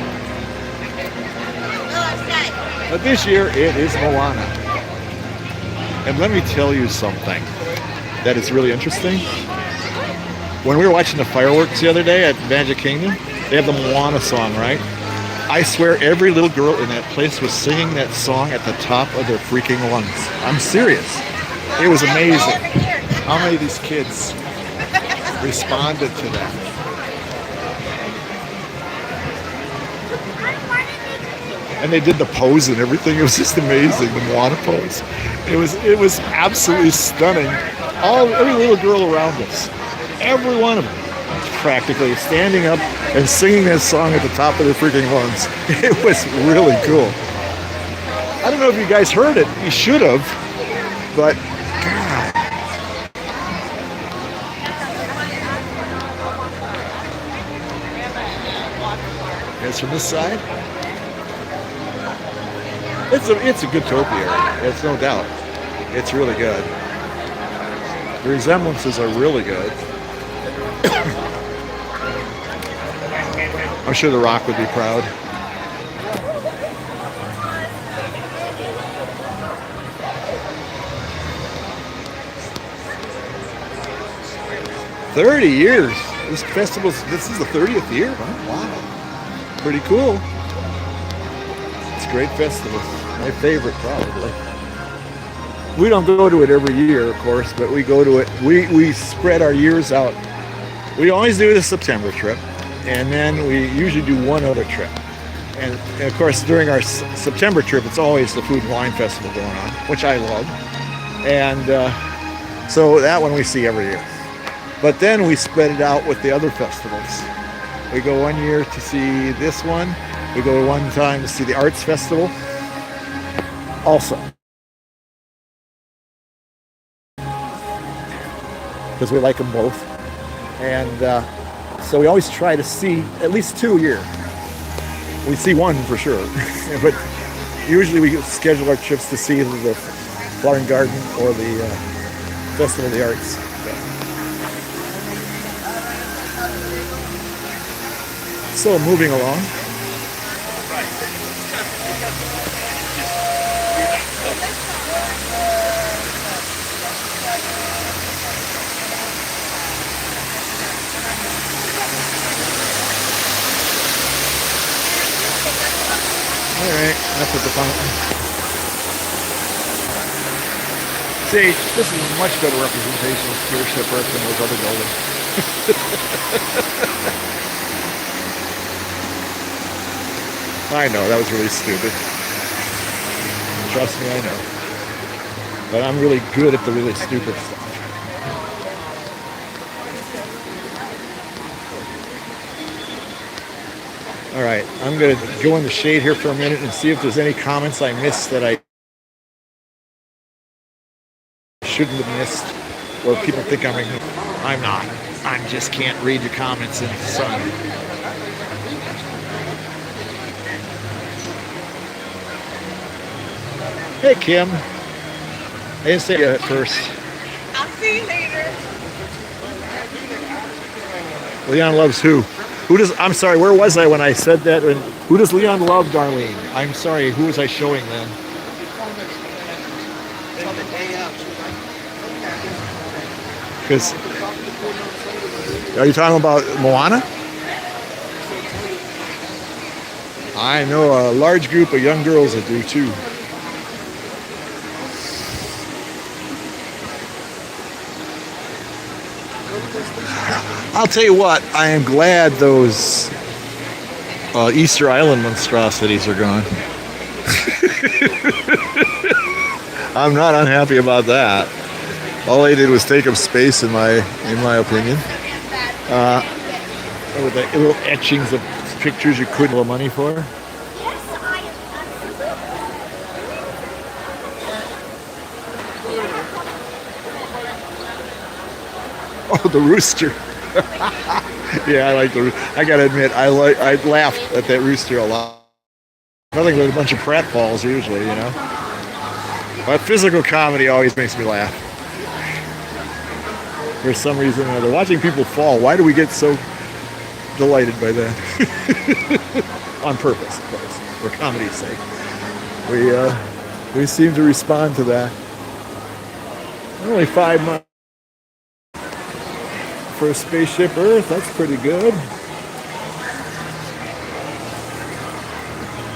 But this year it is Moana. And let me tell you something that is really interesting. When we were watching the fireworks the other day at Magic Kingdom, they have the Moana song, right? I swear every little girl in that place was singing that song at the top of their freaking lungs. I'm serious. It was amazing how many of these kids responded to that. And they did the pose and everything. It was just amazing, the Moana pose. It was absolutely stunning. Every little girl around us, every one of them, practically standing up and singing that song at the top of their freaking lungs. It was really cool. I don't know if you guys heard it. You should have, but God. Guys, from this side, it's a good topiary. It's no doubt. It's really good. The resemblances are really good. I'm sure The Rock would be proud. "30 years. This this is the 30th year? Oh, wow. Pretty cool. It's a great festival. My favorite, probably. We don't go to it every year, of course, but we go to it. We spread our years out. We always do the September trip, and then we usually do one other trip. And of course, during our September trip, it's always the Food and Wine Festival going on, which I love. And so that one we see every year. But then we spread it out with the other festivals. We go one year to see this one. We go one time to see the Arts Festival. Also. Because we like them both. And so we always try to see at least 2 a year. We see one for sure. But usually we schedule our trips to see either the Flower and Garden or the Festival of the Arts. So moving along. All right, that's at the fountain. See, this is a much better representation of Steership Earth than those other buildings. I know, that was really stupid. Trust me, I know. But I'm really good at the really stupid stuff. All right, I'm going to go in the shade here for a minute and see if there's any comments I missed that I shouldn't have missed, or people think I'm ignoring. I'm not. I just can't read your comments in the sun. Hey, Kim. I didn't say it at first. I'll see you later. Leon loves who? Who does? I'm sorry. Where was I when I said that? Who does Leon love, Darlene? I'm sorry. Who was I showing then? Because are you talking about Moana? I know a large group of young girls that do too. I'll tell you what, I am glad those Easter Island monstrosities are gone. I'm not unhappy about that. All they did was take up space, in my opinion. With the little etchings of pictures you couldn't have money for. Oh, the rooster. Yeah, I like the. I gotta admit, I laugh at that rooster a lot. Nothing but a bunch of pratfalls usually, you know. But physical comedy always makes me laugh. For some reason or other, watching people fall. Why do we get so delighted by that? On purpose, of course, for comedy's sake. We seem to respond to that. Only 5 months for Spaceship Earth. That's pretty good.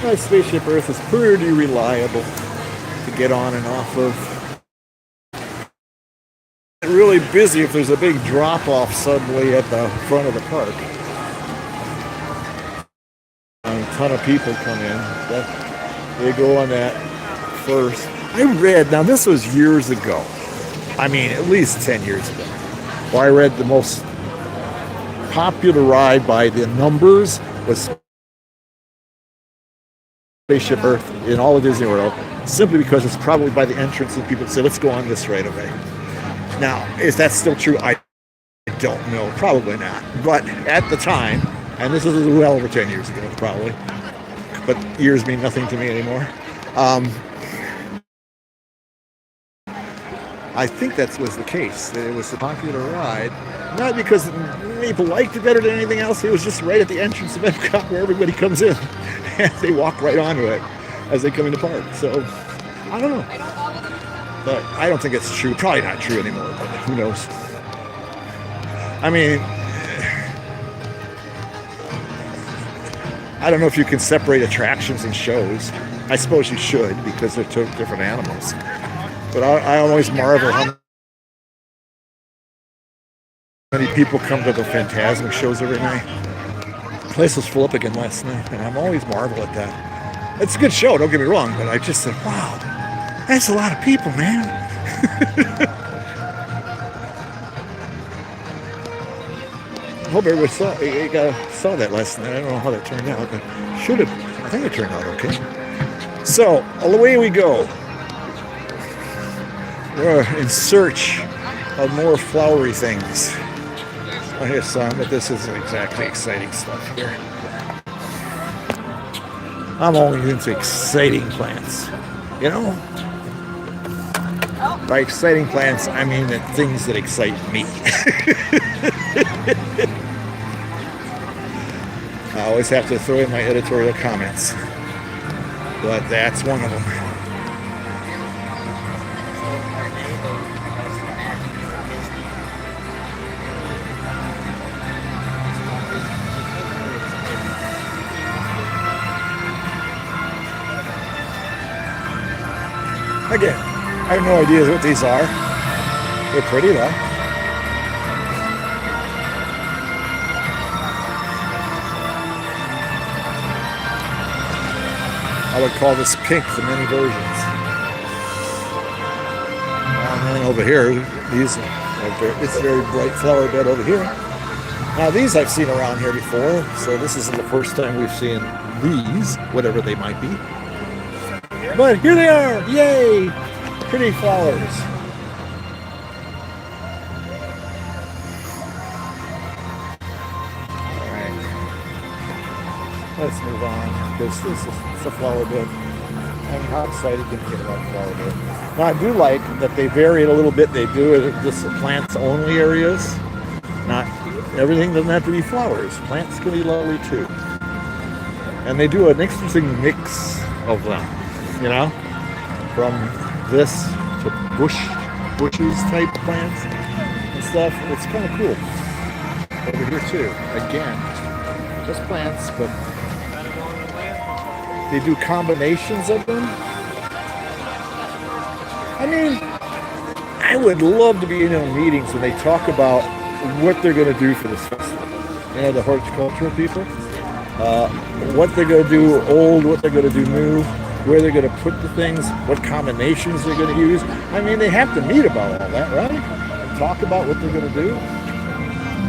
Well, Spaceship Earth is pretty reliable to get on and off of. Really busy if there's a big drop-off suddenly at the front of the park. A ton of people come in. They go on that first. I read, now this was years ago. I mean, at least 10 years ago. Well, I read the most popular ride by the numbers was Spaceship Earth in all of Disney World, simply because it's probably by the entrance and people say, let's go on this right away. Now, is that still true? I don't know. Probably not. But at the time, and this is well over 10 years ago, probably, but years mean nothing to me anymore. I think that was the case. It was a popular ride. Not because people liked it better than anything else. It was just right at the entrance of Epcot where everybody comes in. And they walk right onto it as they come into park. So, I don't know. But I don't think it's true. Probably not true anymore, but who knows. I mean, I don't know if you can separate attractions and shows. I suppose you should, because they're two different animals. But I always marvel how many people come to the Phantasmic shows every night. The place was full up again last night, and I'm always marvel at that. It's a good show, don't get me wrong, but I just said, wow, that's a lot of people, man. I hope everybody saw that last night. I don't know how that turned out, but should have. I think it turned out okay. So, away we go. We're in search of more flowery things. I hear some, but this isn't exactly exciting stuff here. I'm only into exciting plants, you know? By exciting plants, I mean the things that excite me. I always have to throw in my editorial comments, but that's one of them. Again, I have no idea what these are. They're pretty though. I would call this pink, the many versions. And then over here, it's a very bright flower bed over here. Now these I've seen around here before, so this isn't the first time we've seen these, whatever they might be. But here they are! Yay! Pretty flowers. Alright. Let's move on, because this is a flower bed. I'm how excited to get about flower bed. Now I do like that they vary it a little bit. They do it just plants only areas. Not everything doesn't have to be flowers. Plants can be lovely too. And they do an interesting mix of them. You know, from this to bushes type plants and stuff. It's kind of cool. Over here too, again, just plants, but they do combinations of them. I mean, I would love to be in on meetings when they talk about what they're going to do for this festival. You know, the horticultural people, what they're going to do old, what they're going to do new, where they're going to put the things, what combinations they're going to use. I mean, they have to meet about all that, right? And talk about what they're going to do.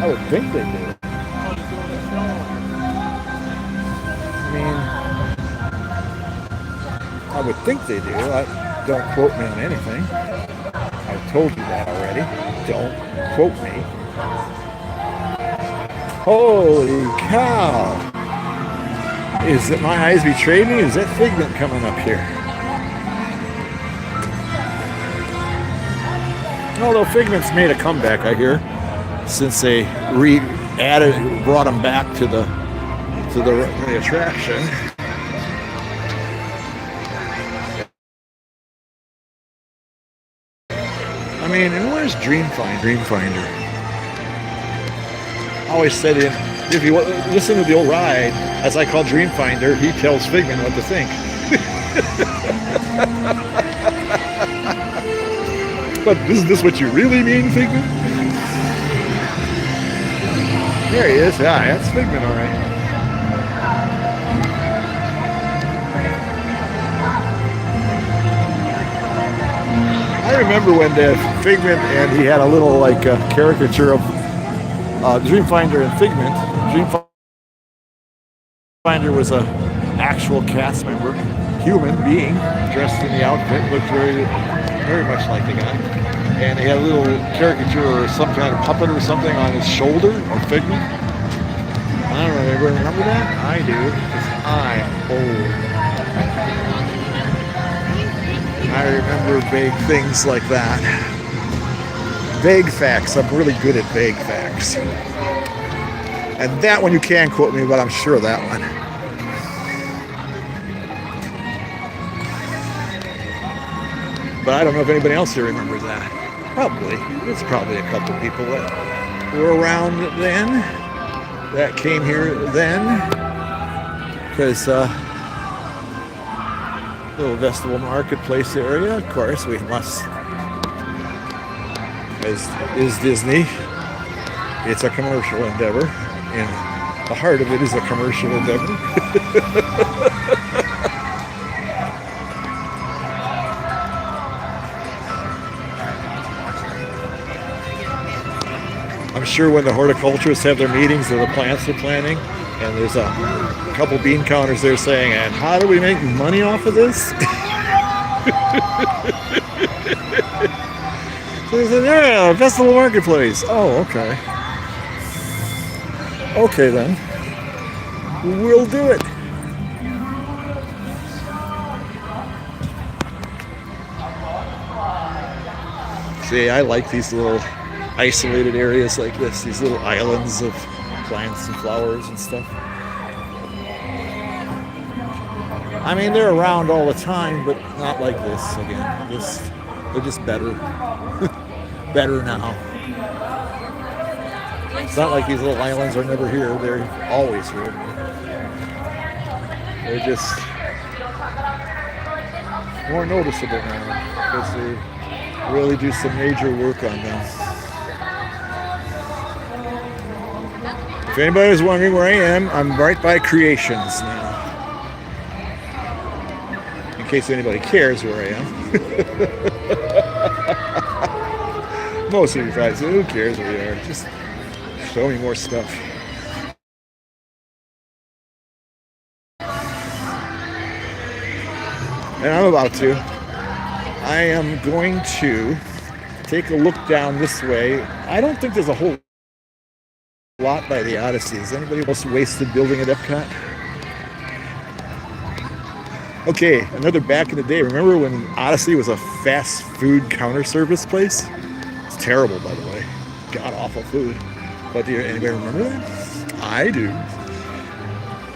I would think they do. I mean, I would think they do. Don't quote me on anything. I've told you that already. Don't quote me. Holy cow! Is it my eyes betrayed me? Is that Figment coming up here? Although Figment's made a comeback, I hear, since they brought him back to the attraction. I mean, and where's Dreamfinder? I always said if you listen to the old ride, as I call Dreamfinder, he tells Figment what to think. But isn't this what you really mean, Figment? There he is. Yeah, that's Figment, all right. I remember when the Figment and he had a little caricature of Dreamfinder and Figment. Dreamfinder was a actual cast member, human being, dressed in the outfit, looked very, very much like the guy. And he had a little caricature or some kind of puppet or something on his shoulder of Figment. I don't know, anybody remember that? I do, because I'm old. I remember vague things like that. Vague facts. I'm really good at vague facts. And that one you can quote me, but I'm sure of that one. But I don't know if anybody else here remembers that. Probably. There's probably a couple people that were around then, that came here then. Because little Festival Marketplace area, of course, we must, as is Disney, it's a commercial endeavor, and the heart of it is a commercial endeavor. I'm sure when the horticulturists have their meetings of the plants they're planting, and there's a couple bean counters there saying, and how do we make money off of this? So they said, yeah, Festival Marketplace. Oh, okay. Okay then. We'll do it. See, I like these little isolated areas like this, these little islands of plants and flowers and stuff. I mean, they're around all the time, but not like this again. They're just better. Better now. It's not like these little islands are never here. They're always here. They're just more noticeable now because they really do some major work on them. If anybody is wondering where I am, I'm right by Creations now. In case anybody cares where I am. Most of you probably say, who cares where you are? Just show me more stuff. And I'm about to. I am going to take a look down this way. I don't think there's a whole lot by the Odyssey. Is anybody else wasted building at Epcot? Okay, another back in the day. Remember when Odyssey was a fast food counter service place? It's terrible, by the way. God awful food. But do anybody remember that? I do.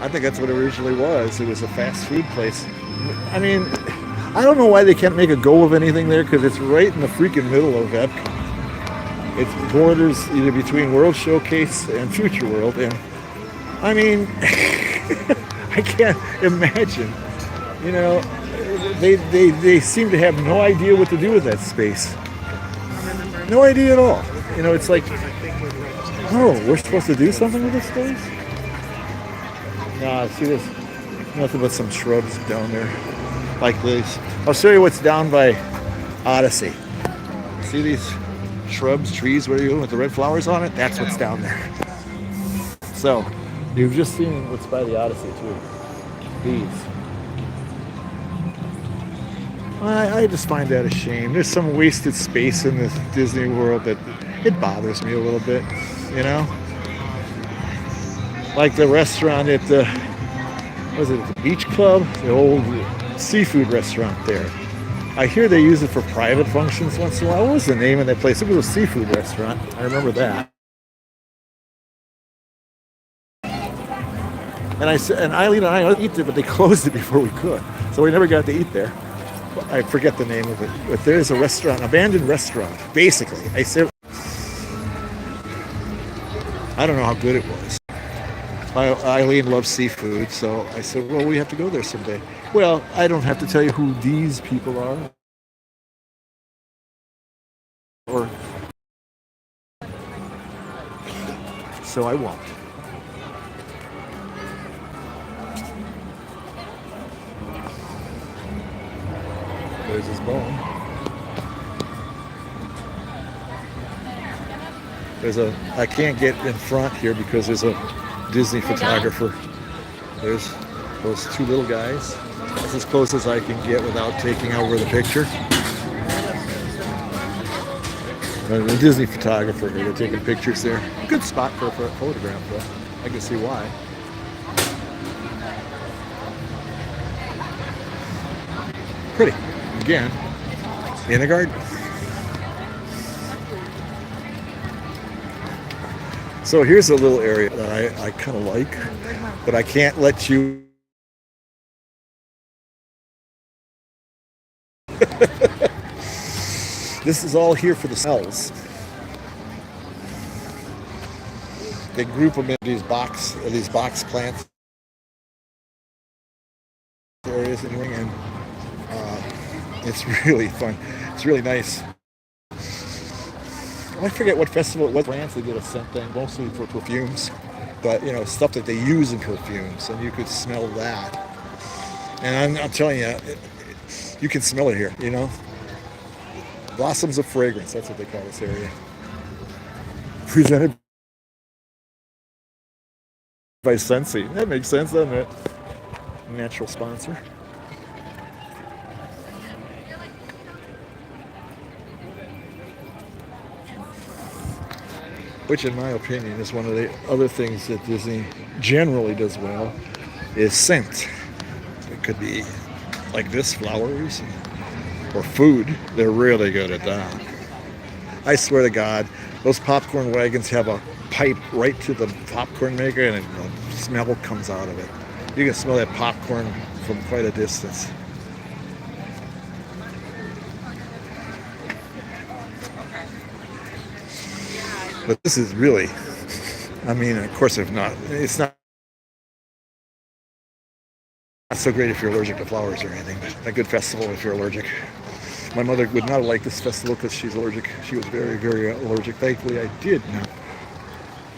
I think that's what it originally was. It was a fast food place. I mean, I don't know why they can't make a go of anything there because it's right in the freaking middle of Epcot. It borders either between World Showcase and Future World, and I mean, I can't imagine. You know, they seem to have no idea what to do with that space. No idea at all. You know, it's like, oh, we're supposed to do something with this space? Nah, see this? Nothing but some shrubs down there, like this. I'll show you what's down by Odyssey. See these shrubs, trees, what are you with the red flowers on it? That's what's down there. So, you've just seen what's by the Odyssey too. These. I just find that a shame. There's some wasted space in this Disney World that it bothers me a little bit, you know? like the restaurant at the, was it the Beach Club? The old seafood restaurant there. I hear they use it for private functions once in a while. What was the name of that place? It was a seafood restaurant. I remember that. And I said, and Eileen and I eat there, but they closed it before we could, so we never got to eat there. I forget the name of it, but there's a restaurant, abandoned restaurant, basically. I said, I don't know how good it was. Eileen loves seafood, so I said, well, we have to go there someday. Well, I don't have to tell you who these people are. Or so I won't. There's his bone. I can't get in front here because there's a Disney photographer. There's those two little guys. That's as close as I can get without taking over the picture. The Disney photographer here, they're taking pictures there. Good spot for a photograph though. I can see why. Pretty. Again, in a garden. So here's a little area that I kind of like, but I can't let you. This is all here for the cells. They group them in these box plants areas and it's really fun. It's really nice. I forget what festival it was. France, they did a scent thing, mostly for perfumes, but you know, stuff that they use in perfumes, and you could smell that. And I'm telling you, you can smell it here. You know, blossoms of fragrance. That's what they call this area. Presented by Scentsy. That makes sense, doesn't it? Natural sponsor. Which in my opinion is one of the other things that Disney generally does well, is scent. It could be like this, flowers, or food. They're really good at that. I swear to God, those popcorn wagons have a pipe right to the popcorn maker and the smell comes out of it. You can smell that popcorn from quite a distance. But this is really, I mean, of course, it's not so great if you're allergic to flowers or anything, but a good festival if you're allergic. My mother would not like this festival because she's allergic. She was very, very allergic. Thankfully, I did not.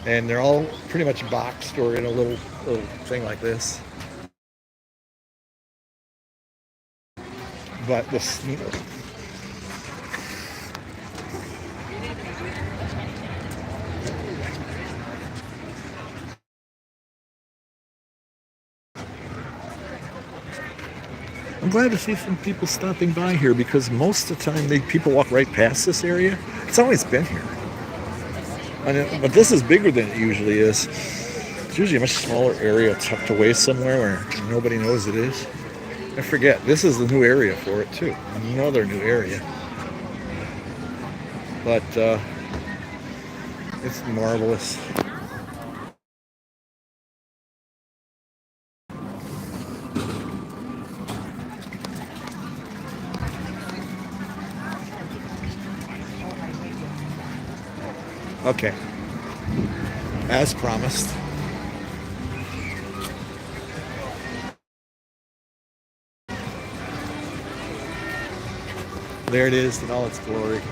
And they're all pretty much boxed or in a little thing like this. But this, I'm glad to see some people stopping by here because most of the time people walk right past this area. It's always been here. But this is bigger than it usually is. It's usually a much smaller area tucked away somewhere where nobody knows it is. I forget, this is the new area for it too. Another new area. But it's marvelous. Okay, as promised. There it is in all its glory.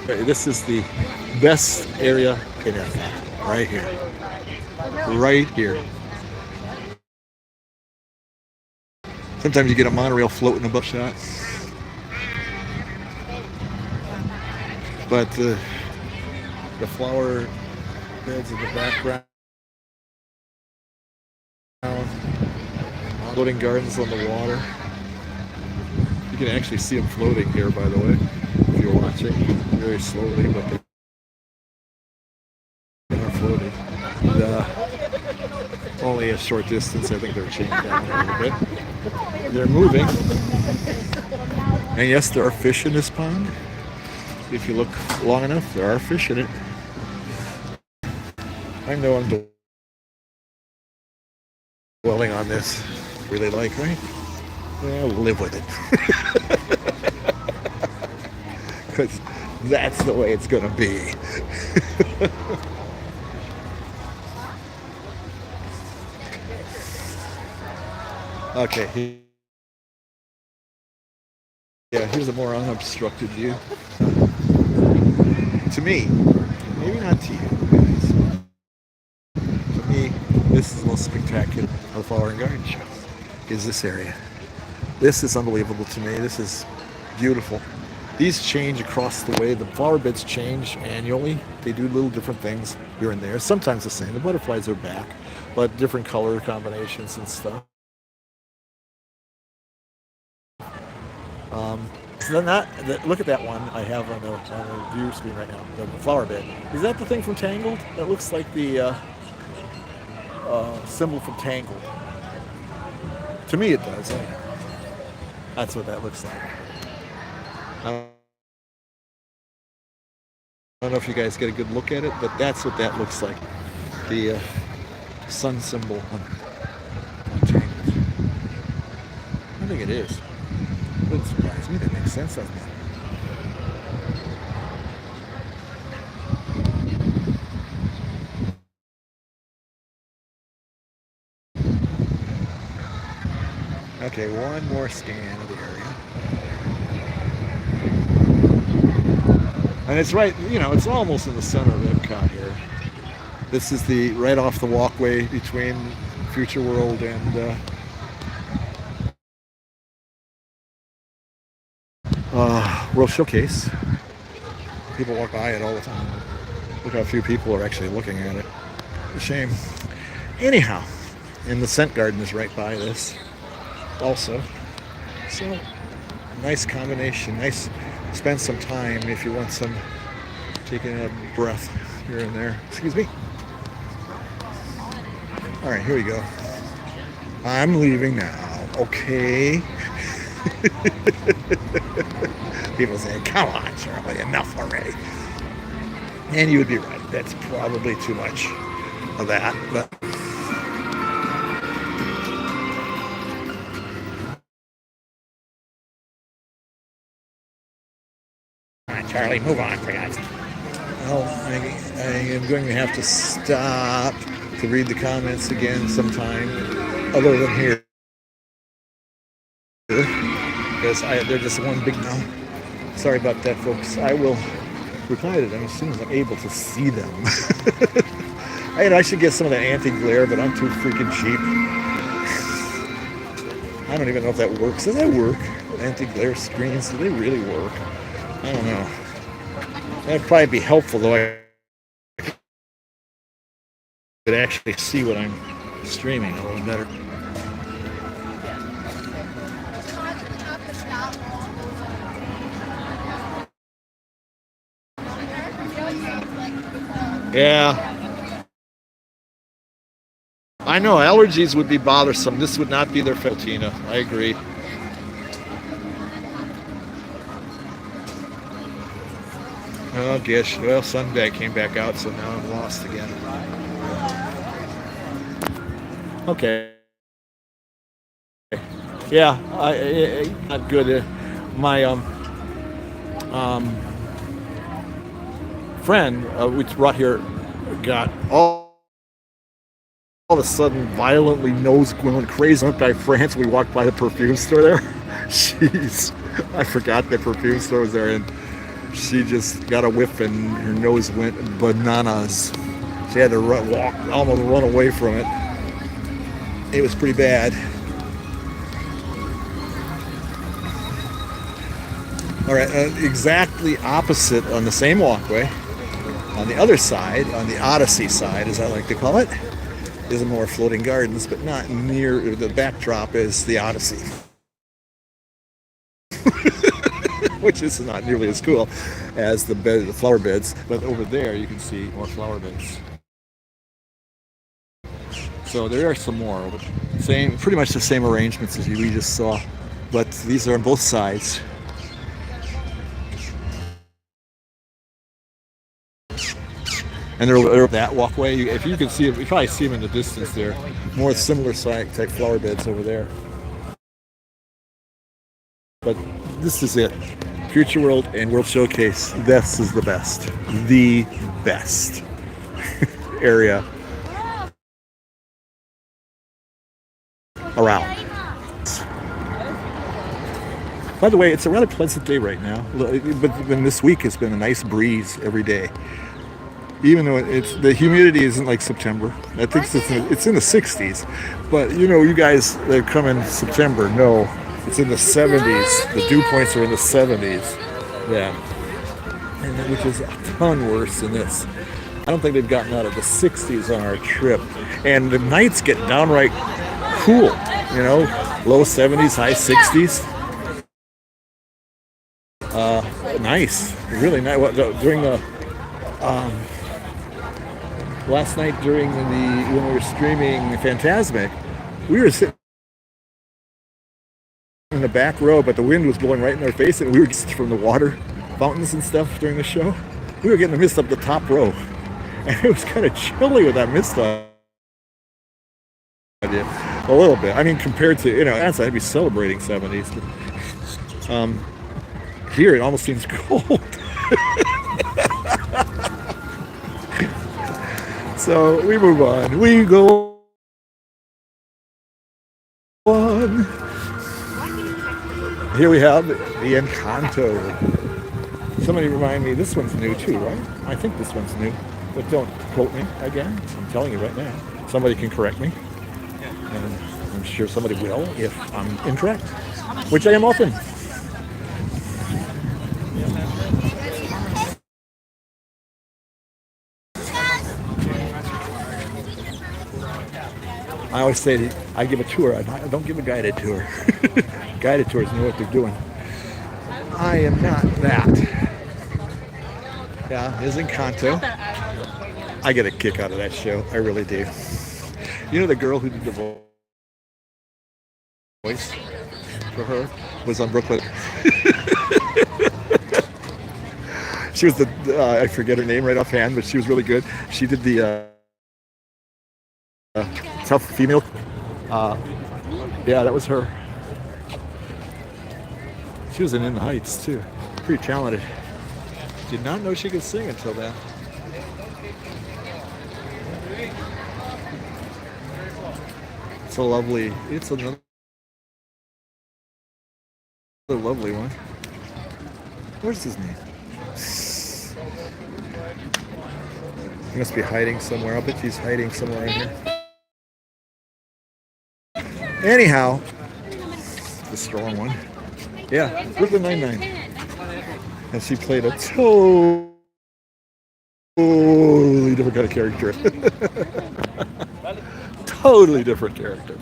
This is the best area in Epcot, right here. Right here. Sometimes you get a monorail floating above shot. But the flower beds in the background, floating gardens on the water. You can actually see them floating here, by the way, if you're watching very slowly, but floating. Only a short distance. I think they're chained down a little bit. They're moving. And yes, there are fish in this pond. If you look long enough, there are fish in it. I know I'm dwelling on this. Really like, right? Well, live with it. Because that's the way it's going to be. Okay. Yeah, here's a more unobstructed view. To me, maybe not to you guys. To me, this is the most spectacular of the flower and garden show. Is this area. This is unbelievable to me. This is beautiful. These change across the way. The flower beds change annually. They do little different things here and there. Sometimes the same. The butterflies are back, but different color combinations and stuff. So look at that one I have on the view screen right now, the flower bed. Is that the thing from Tangled? That looks like the symbol from Tangled. To me it does. That's what that looks like. I don't know if you guys get a good look at it, but that's what that looks like. The sun symbol on Tangled. I think it is. It wouldn't surprise me. That makes sense, doesn't it? Okay, one more scan of the area. And it's right, it's almost in the center of Epcot here. This is right off the walkway between Future World and World Showcase. People walk by it all the time. Look how few people are actually looking at it. A shame. Anyhow, and the scent garden is right by this also. So, nice combination. Nice. Spend some time if you want some taking a breath here and there. Excuse me. All right, here we go. I'm leaving now. Okay. People say, come on, Charlie, enough already. And you would be right. That's probably too much of that. But come on, Charlie, move on, for God's sake. Well, I am going to have to stop to read the comments again sometime, other than here. Because they're just one big no. Sorry about that, folks. I will reply to them as soon as I'm able to see them. I should get some of that anti-glare, but I'm too freaking cheap. I don't even know if that works. Does that work? Anti-glare screens, do they really work? I don't know. That'd probably be helpful, though. I could actually see what I'm streaming a little better. Yeah. I know, allergies would be bothersome. This would not be their Feltina. I agree. Oh, gosh. Well, Sunday came back out, so now I'm lost again. Okay. Yeah, not good. My friend we brought here got all of a sudden violently nose going crazy. Went by France. We walked by the perfume store there. Jeez, I forgot the perfume store was there, and she just got a whiff and her nose went bananas. She had to almost run away from it. It was pretty bad. All right, exactly opposite on the same walkway. On the other side, on the Odyssey side, as I like to call it, is more floating gardens, but not near the backdrop is the Odyssey. Which is not nearly as cool as the flower beds, but over there you can see more flower beds. So there are some more, but pretty much the same arrangements as we just saw, but these are on both sides. And they're that walkway. If you can see it, you probably see them in the distance there. More similar type flower beds over there. But this is it. Future World and World Showcase. This is the best. The best area around. By the way, it's a rather pleasant day right now. But this week has been a nice breeze every day. Even though the humidity isn't like September. I think it's in the 60s. But you guys that come in September know it's in the 70s. The dew points are in the 70s. Yeah. Which is a ton worse than this. I don't think they've gotten out of the 60s on our trip. And the nights get downright cool. Low 70s, high 60s. Nice. Really nice. During the last night when we were streaming Fantasmic, we were sitting in the back row, but the wind was blowing right in our face, and we were just from the water fountains and stuff during the show. We were getting the mist up the top row, and it was kind of chilly with that mist on it. A little bit. I mean, compared to I'd be celebrating 70s. But, here it almost seems cold. So we move on. We go on. Here we have the Encanto. Somebody remind me, this one's new too, right? I think this one's new. But don't quote me again. I'm telling you right now. Somebody can correct me. And I'm sure somebody will if I'm incorrect. Which I am often. I always say I give a tour. I don't give a guided tour. Guided tours know what they're doing. I am not that. Yeah, it's Encanto. I get a kick out of that show. I really do. The girl who did the voice for her was on Brooklyn. She was I forget her name right offhand, but she was really good. She did the tough female. Yeah, that was her. She was in the Heights too. Pretty talented. Did not know she could sing until then. It's another lovely one. Where's his name? He must be hiding somewhere. I'll bet he's hiding somewhere in here. Anyhow, the strong one. Yeah, Brooklyn Nine-Nine. And she played a totally different kind of character. Totally different character.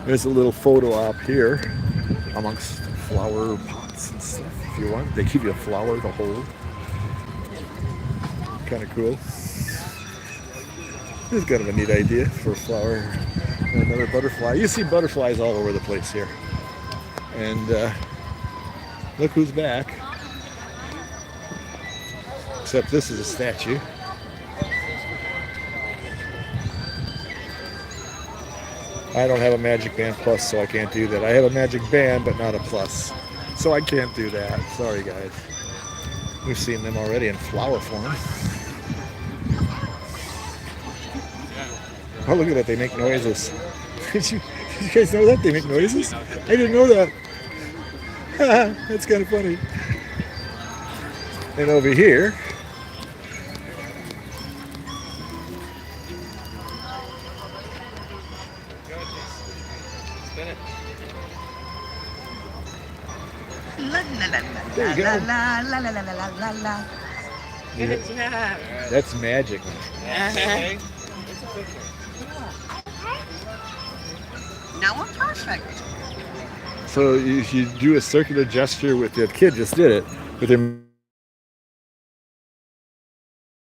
There's a little photo op here amongst flower pots and stuff if you want. They give you a flower to hold. Kind of cool. This is kind of a neat idea for a flower. And another butterfly. You see butterflies all over the place here. And look who's back. Except this is a statue. I don't have a Magic Band Plus, so I can't do that. I have a Magic Band, but not a Plus. So I can't do that. Sorry, guys. We've seen them already in flower form. Oh, look at that. They make noises. Did you guys know that? They make noises? I didn't know that. That's kind of funny. And over here, there you go. Good job. That's magic. Now we're perfect. So you do a circular gesture with the kid just did it with their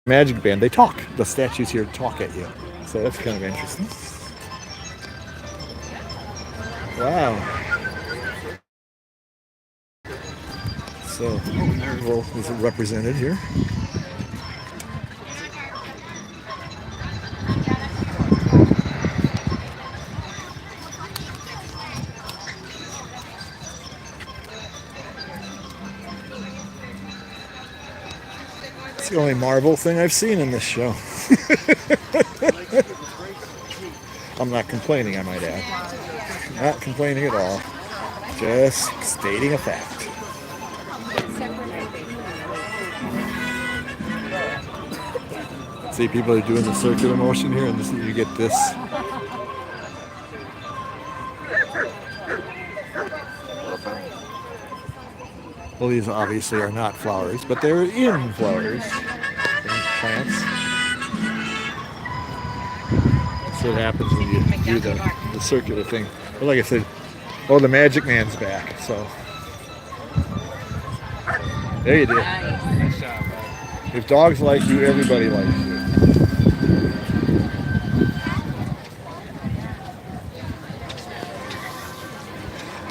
Magic Band. They talk. The statues here talk at you. So that's kind of interesting. Wow. So Marvel is represented here. It's the only Marvel thing I've seen in this show. I'm not complaining, I might add. Not complaining at all. Just stating a fact. See, people are doing the circular motion here, and you get this. Well, these obviously are not flowers, but they're in flowers and plants. So it happens when you do the circular thing. But like I said, oh, the Magic Man's back. So there you did. If dogs like you, everybody likes you.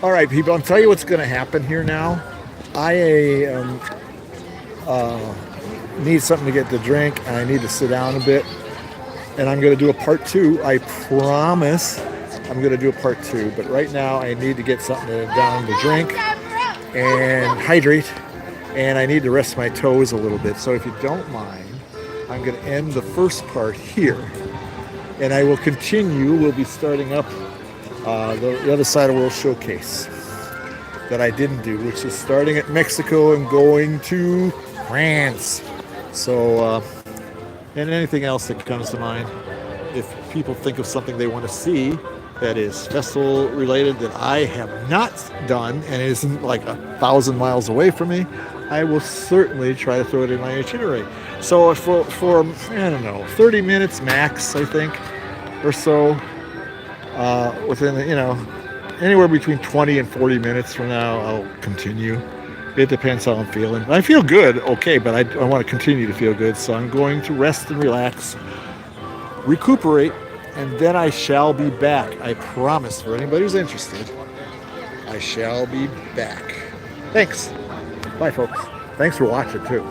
All right, people, I'll tell you what's going to happen here now. I need something to get to drink, and I need to sit down a bit. And I'm going to do a part 2. I promise I'm going to do a part 2. But right now, I need to get something down to drink and hydrate. And I need to rest my toes a little bit. So if you don't mind, I'm going to end the first part here. And I will continue. We'll be starting up the other side of World Showcase that I didn't do, which is starting at Mexico and going to France. So, and anything else that comes to mind. If people think of something they want to see that is festival related that I have not done and isn't like 1,000 miles away from me, I will certainly try to throw it in my itinerary. So for I don't know, 30 minutes max, I think, or so, within, anywhere between 20 and 40 minutes from now, I'll continue. It depends how I'm feeling. I feel good, okay, but I want to continue to feel good, so I'm going to rest and relax, recuperate, and then I shall be back. I promise, for anybody who's interested, I shall be back. Thanks. Bye, folks. Thanks for watching, too.